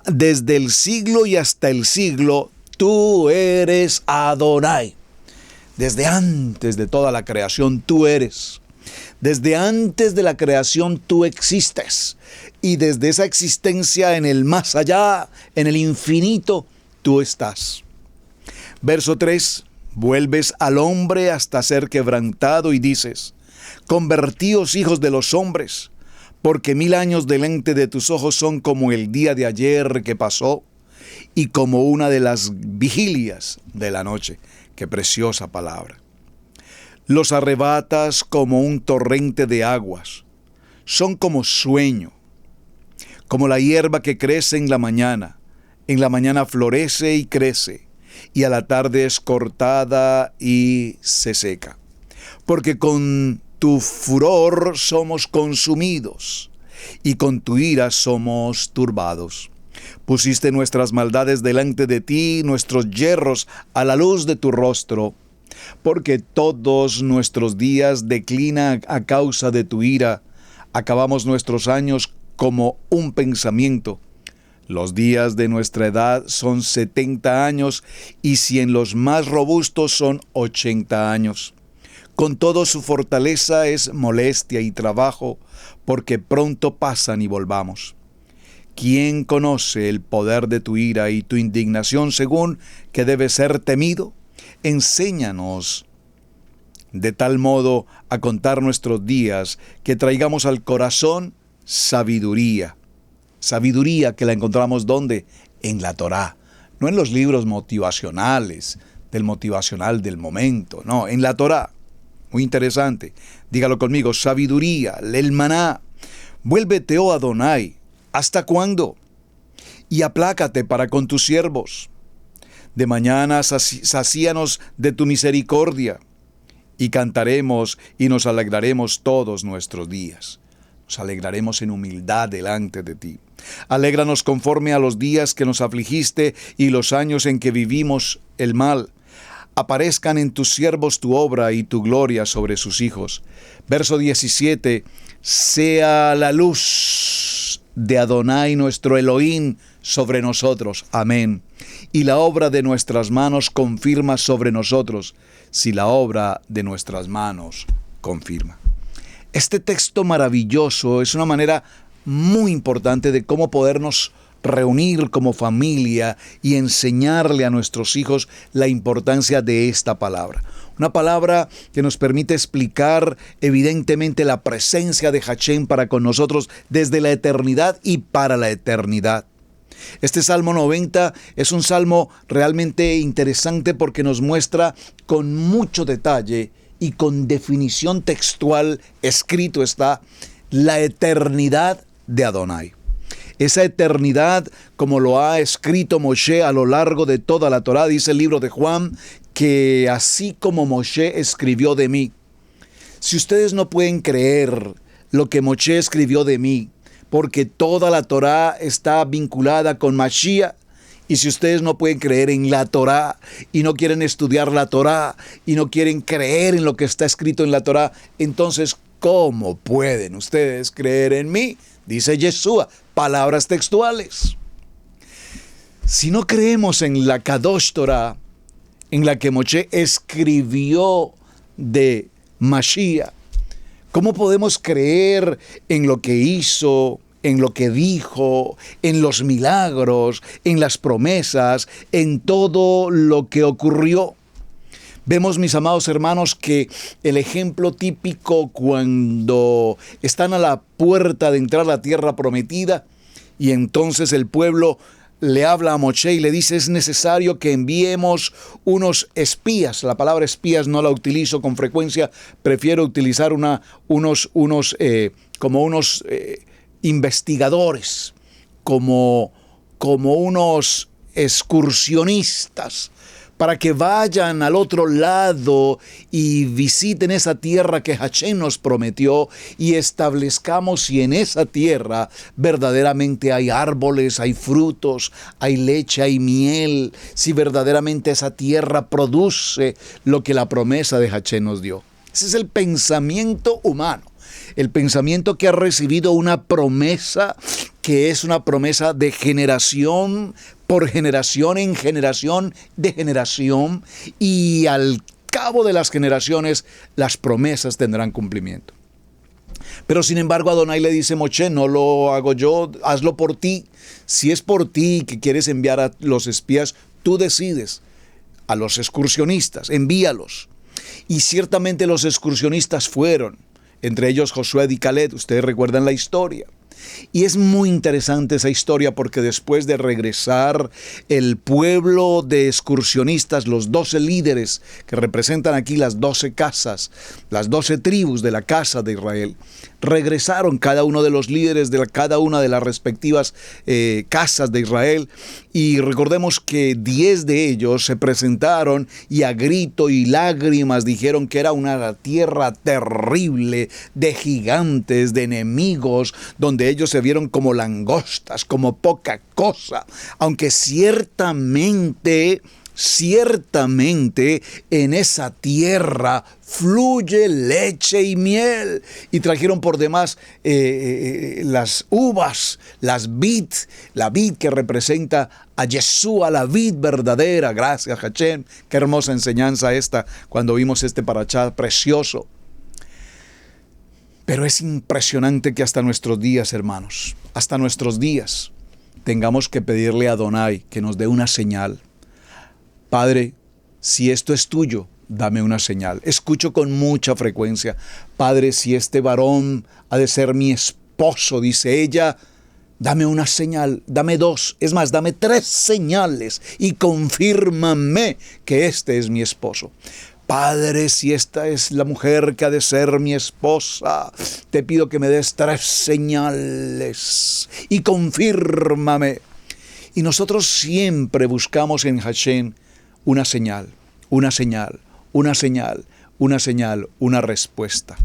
desde el siglo y hasta el siglo, tú eres Adonai. Desde antes de toda la creación, tú eres. Desde antes de la creación, tú existes. Y desde esa existencia en el más allá, en el infinito, tú estás. Verso 3, vuelves al hombre hasta ser quebrantado y dices: convertíos hijos de los hombres, porque 1000 años delante de tus ojos son como el día de ayer que pasó y como una de las vigilias de la noche. Qué preciosa palabra. Los arrebatas como un torrente de aguas, son como sueño, como la hierba que crece en la mañana florece y crece, y a la tarde es cortada y se seca. Porque con tu furor somos consumidos, y con tu ira somos turbados. Pusiste nuestras maldades delante de ti, nuestros yerros a la luz de tu rostro. Porque todos nuestros días declinan a causa de tu ira. Acabamos nuestros años como un pensamiento. Los días de nuestra edad son 70 años, y si en los más robustos son 80 años. Con todo, su fortaleza es molestia y trabajo, porque pronto pasan y volvamos. ¿Quién conoce el poder de tu ira y tu indignación según que debe ser temido? Enséñanos de tal modo a contar nuestros días, que traigamos al corazón sabiduría. Sabiduría que la encontramos ¿dónde? En la Torá, no en los libros motivacionales, del motivacional del momento, no, en la Torá. Muy interesante. Dígalo conmigo: sabiduría, el maná. Vuélvete, oh Adonai, ¿hasta cuándo? Y aplácate para con tus siervos. De mañana sacíanos de tu misericordia, y cantaremos y nos alegraremos todos nuestros días. Nos alegraremos en humildad delante de ti. Alégranos conforme a los días que nos afligiste y los años en que vivimos el mal. Aparezcan en tus siervos tu obra y tu gloria sobre sus hijos. Verso 17. Sea la luz de Adonai nuestro Elohim sobre nosotros. Amén. Y la obra de nuestras manos confirma sobre nosotros, si la obra de nuestras manos confirma. Este texto maravilloso es una manera muy importante de cómo podernos reunir como familia y enseñarle a nuestros hijos la importancia de esta palabra. Una palabra que nos permite explicar evidentemente la presencia de Hashem para con nosotros desde la eternidad y para la eternidad. Este Salmo 90 es un salmo realmente interesante porque nos muestra con mucho detalle y con definición textual escrito está la eternidad de Adonai. Esa eternidad, como lo ha escrito Moshe a lo largo de toda la Torá, dice el libro de Juan, que así como Moshe escribió de mí. Si ustedes no pueden creer lo que Moshe escribió de mí, porque toda la Torá está vinculada con Mashiach, y si ustedes no pueden creer en la Torá y no quieren estudiar la Torá y no quieren creer en lo que está escrito en la Torá, entonces, ¿cómo pueden ustedes creer en mí? Dice Yeshua, palabras textuales. Si no creemos en la Kadosh Torah, en la que Moshe escribió de Mashiach, ¿cómo podemos creer en lo que hizo, en lo que dijo, en los milagros, en las promesas, en todo lo que ocurrió? Vemos, mis amados hermanos, que el ejemplo típico cuando están a la puerta de entrar a la tierra prometida y entonces el pueblo le habla a Moshe y le dice: es necesario que enviemos unos espías. La palabra espías no la utilizo con frecuencia, prefiero utilizar unos investigadores, como unos excursionistas, para que vayan al otro lado y visiten esa tierra que Hashem nos prometió y establezcamos si en esa tierra verdaderamente hay árboles, hay frutos, hay leche, hay miel, si verdaderamente esa tierra produce lo que la promesa de Hashem nos dio. Ese es el pensamiento humano. El pensamiento que ha recibido una promesa, que es una promesa de generación por generación en generación de generación, y al cabo de las generaciones las promesas tendrán cumplimiento. Pero sin embargo Adonai le dice: Moshe, no lo hago yo, hazlo por ti. Si es por ti que quieres enviar a los espías, tú decides. A los excursionistas, envíalos. Y ciertamente los excursionistas fueron, entre ellos Josué y Caleb. Ustedes recuerdan la historia. Y es muy interesante esa historia porque después de regresar el pueblo de excursionistas, los 12 líderes que representan aquí las 12 casas, las 12 tribus de la casa de Israel, regresaron cada uno de los líderes de cada una de las respectivas casas de Israel, y recordemos que 10 de ellos se presentaron y a grito y lágrimas dijeron que era una tierra terrible, de gigantes, de enemigos, donde ellos se vieron como langostas, como poca cosa, aunque ciertamente en esa tierra fluye leche y miel. Y trajeron por demás las uvas, las vid, la vid que representa a Yeshua, la vid verdadera. Gracias, Hashem. Qué hermosa enseñanza esta cuando vimos este parashá precioso. Pero es impresionante que hasta nuestros días, hermanos, hasta nuestros días, tengamos que pedirle a Adonai que nos dé una señal. Padre, si esto es tuyo, dame una señal. Escucho con mucha frecuencia: Padre, si este varón ha de ser mi esposo, dice ella, dame una señal, dame 2, es más, dame 3 señales y confírmame que este es mi esposo. Padre, si esta es la mujer que ha de ser mi esposa, te pido que me des 3 señales y confírmame. Y nosotros siempre buscamos en Hashem una señal, una señal, una señal, una señal, una respuesta.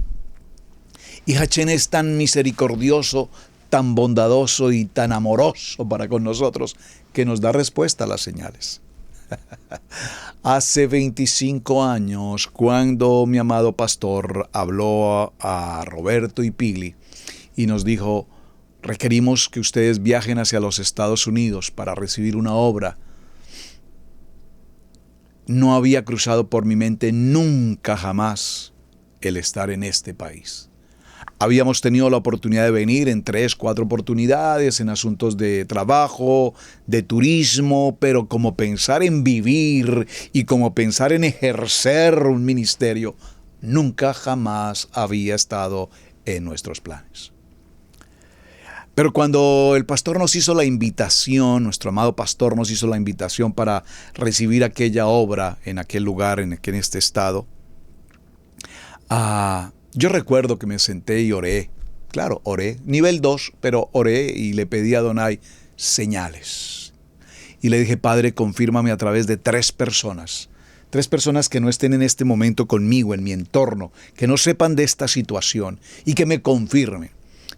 Y Hachén es tan misericordioso, tan bondadoso y tan amoroso para con nosotros que nos da respuesta a las señales. Hace 25 años, cuando mi amado pastor habló a Roberto y Pili y nos dijo: requerimos que ustedes viajen hacia los Estados Unidos para recibir una obra, no había cruzado por mi mente nunca jamás el estar en este país. Habíamos tenido la oportunidad de venir en 3, 4 oportunidades en asuntos de trabajo, de turismo, pero como pensar en vivir y como pensar en ejercer un ministerio, nunca jamás había estado en nuestros planes. Pero cuando el pastor nos hizo la invitación, nuestro amado pastor nos hizo la invitación para recibir aquella obra en aquel lugar, en este estado, yo recuerdo que me senté y oré. Claro, oré, nivel 2, pero oré y le pedí a Adonai señales. Y le dije: Padre, confírmame a través de 3 personas. 3 personas que no estén en este momento conmigo, en mi entorno, que no sepan de esta situación y que me confirmen.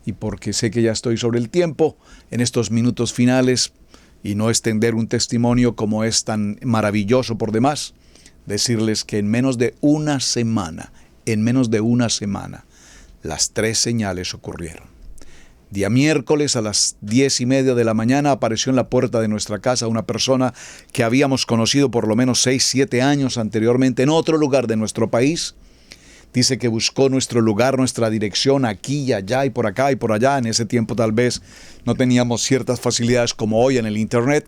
Y porque sé que ya estoy sobre el tiempo, en estos minutos finales, y no extender un testimonio como es tan maravilloso por demás, decirles que en menos de una semana, las 3 señales ocurrieron. Día miércoles a las 10:30 de la mañana apareció en la puerta de nuestra casa una persona que habíamos conocido por lo menos 6, 7 años anteriormente en otro lugar de nuestro país. Dice que buscó nuestro lugar, nuestra dirección aquí y allá y por acá y por allá. En ese tiempo tal vez no teníamos ciertas facilidades como hoy en el internet,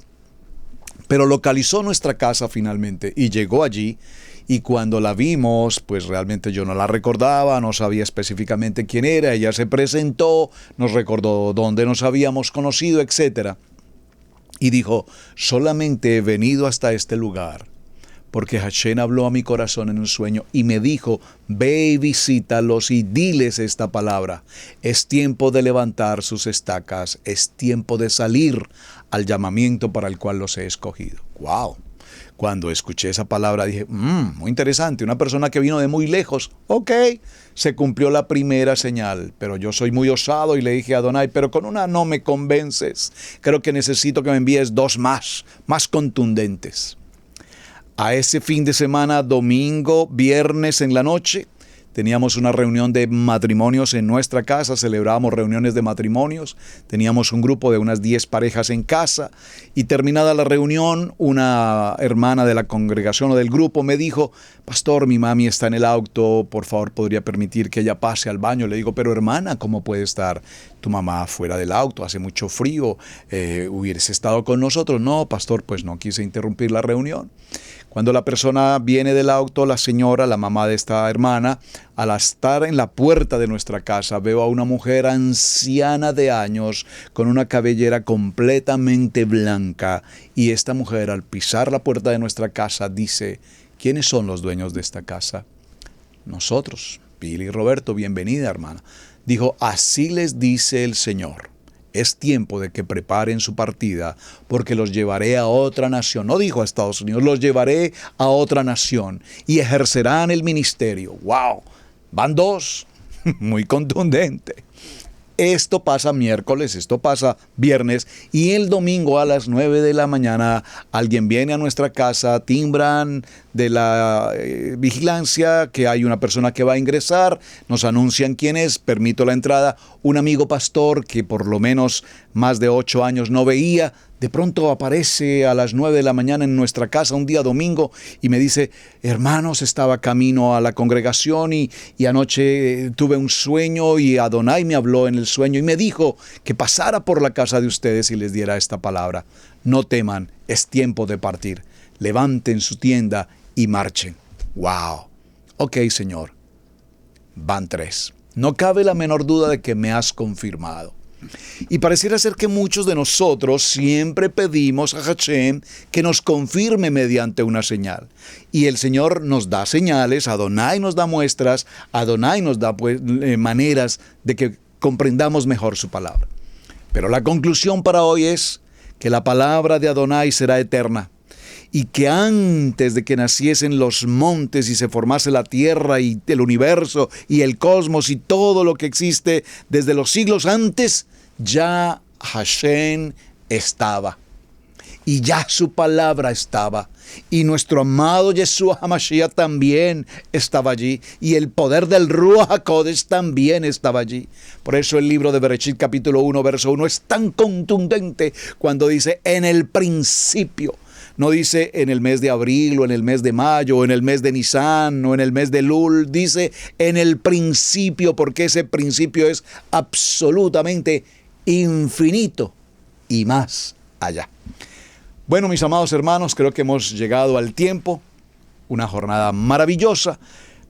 pero localizó nuestra casa finalmente y llegó allí. Y cuando la vimos, pues realmente yo no la recordaba, no sabía específicamente quién era. Ella se presentó, nos recordó dónde nos habíamos conocido, etc. Y dijo: solamente he venido hasta este lugar porque Hachén habló a mi corazón en un sueño y me dijo: ve y visítalos y diles esta palabra. Es tiempo de levantar sus estacas, es tiempo de salir al llamamiento para el cual los he escogido. ¡Wow! Cuando escuché esa palabra dije: muy interesante, una persona que vino de muy lejos. Ok, se cumplió la primera señal, pero yo soy muy osado y le dije a Adonai: pero con una no me convences, creo que necesito que me envíes 2 más contundentes. A ese fin de semana, domingo, viernes en la noche, teníamos una reunión de matrimonios en nuestra casa, celebrábamos reuniones de matrimonios, teníamos un grupo de unas 10 parejas en casa y terminada la reunión, una hermana de la congregación o del grupo me dijo: pastor, mi mami está en el auto, por favor, ¿podría permitir que ella pase al baño? Le digo: pero hermana, ¿cómo puede estar tu mamá fuera del auto? Hace mucho frío, ¿hubieras estado con nosotros? No, pastor, pues no quise interrumpir la reunión. Cuando la persona viene del auto, la señora, la mamá de esta hermana, al estar en la puerta de nuestra casa, veo a una mujer anciana de años, con una cabellera completamente blanca, y esta mujer, al pisar la puerta de nuestra casa, dice: ¿quiénes son los dueños de esta casa? Nosotros. Pili y Roberto, bienvenida, hermana. Dijo: así les dice el Señor. Es tiempo de que preparen su partida, porque los llevaré a otra nación. No dijo a Estados Unidos, los llevaré a otra nación y ejercerán el ministerio. ¡Wow! Van 2. Muy contundente. Esto pasa miércoles, esto pasa viernes, y el domingo a las 9 de la mañana alguien viene a nuestra casa, timbran de la vigilancia que hay una persona que va a ingresar, nos anuncian quién es, permito la entrada, un amigo pastor que por lo menos más de 8 años no veía, de pronto aparece a las 9 de la mañana en nuestra casa un día domingo y me dice: hermanos, estaba camino a la congregación y anoche tuve un sueño y Adonai me habló en el sueño y me dijo que pasara por la casa de ustedes y les diera esta palabra: no teman, es tiempo de partir, levanten su tienda y marchen. ¡Wow! Ok, Señor, van 3. No cabe la menor duda de que me has confirmado. Y pareciera ser que muchos de nosotros siempre pedimos a Hachén que nos confirme mediante una señal. Y el Señor nos da señales, Adonai nos da muestras, Adonai nos da maneras de que comprendamos mejor su palabra. Pero la conclusión para hoy es que la palabra de Adonai será eterna. y que antes de que naciesen los montes y se formase la tierra y el universo y el cosmos y todo lo que existe desde los siglos antes, ya Hashem estaba. Y ya su palabra estaba. Y nuestro amado Yeshua HaMashiach también estaba allí. Y el poder del Ruach HaKodesh también estaba allí. Por eso el libro de Bereshit capítulo 1, verso 1 es tan contundente cuando dice en el principio. No dice en el mes de abril o en el mes de mayo o en el mes de Nisan o en el mes de Elul. Dice en el principio, porque ese principio es absolutamente infinito y más allá. Bueno, mis amados hermanos, creo que hemos llegado al tiempo. Una jornada maravillosa.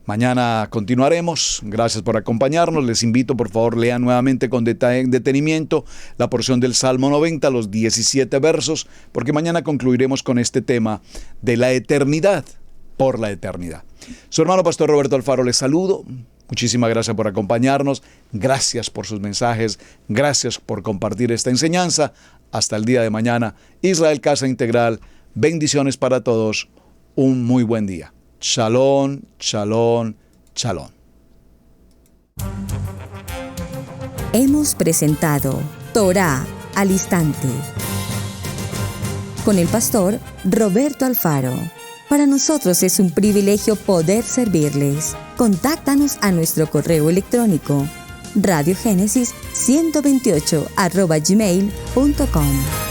Mañana continuaremos. Gracias por acompañarnos. Les invito, por favor, lean nuevamente con detenimiento la porción del Salmo 90, los 17 versos, porque mañana concluiremos con este tema de la eternidad por la eternidad. Su hermano Pastor Roberto Alfaro les saludo. Muchísimas gracias por acompañarnos. Gracias por sus mensajes. Gracias por compartir esta enseñanza. Hasta el día de mañana. Israel Casa Integral. Bendiciones para todos. Un muy buen día. Shalom, shalom, shalom. Hemos presentado Torá al Instante con el pastor Roberto Alfaro. Para nosotros es un privilegio poder servirles. Contáctanos a nuestro correo electrónico radiogenesis128@gmail.com.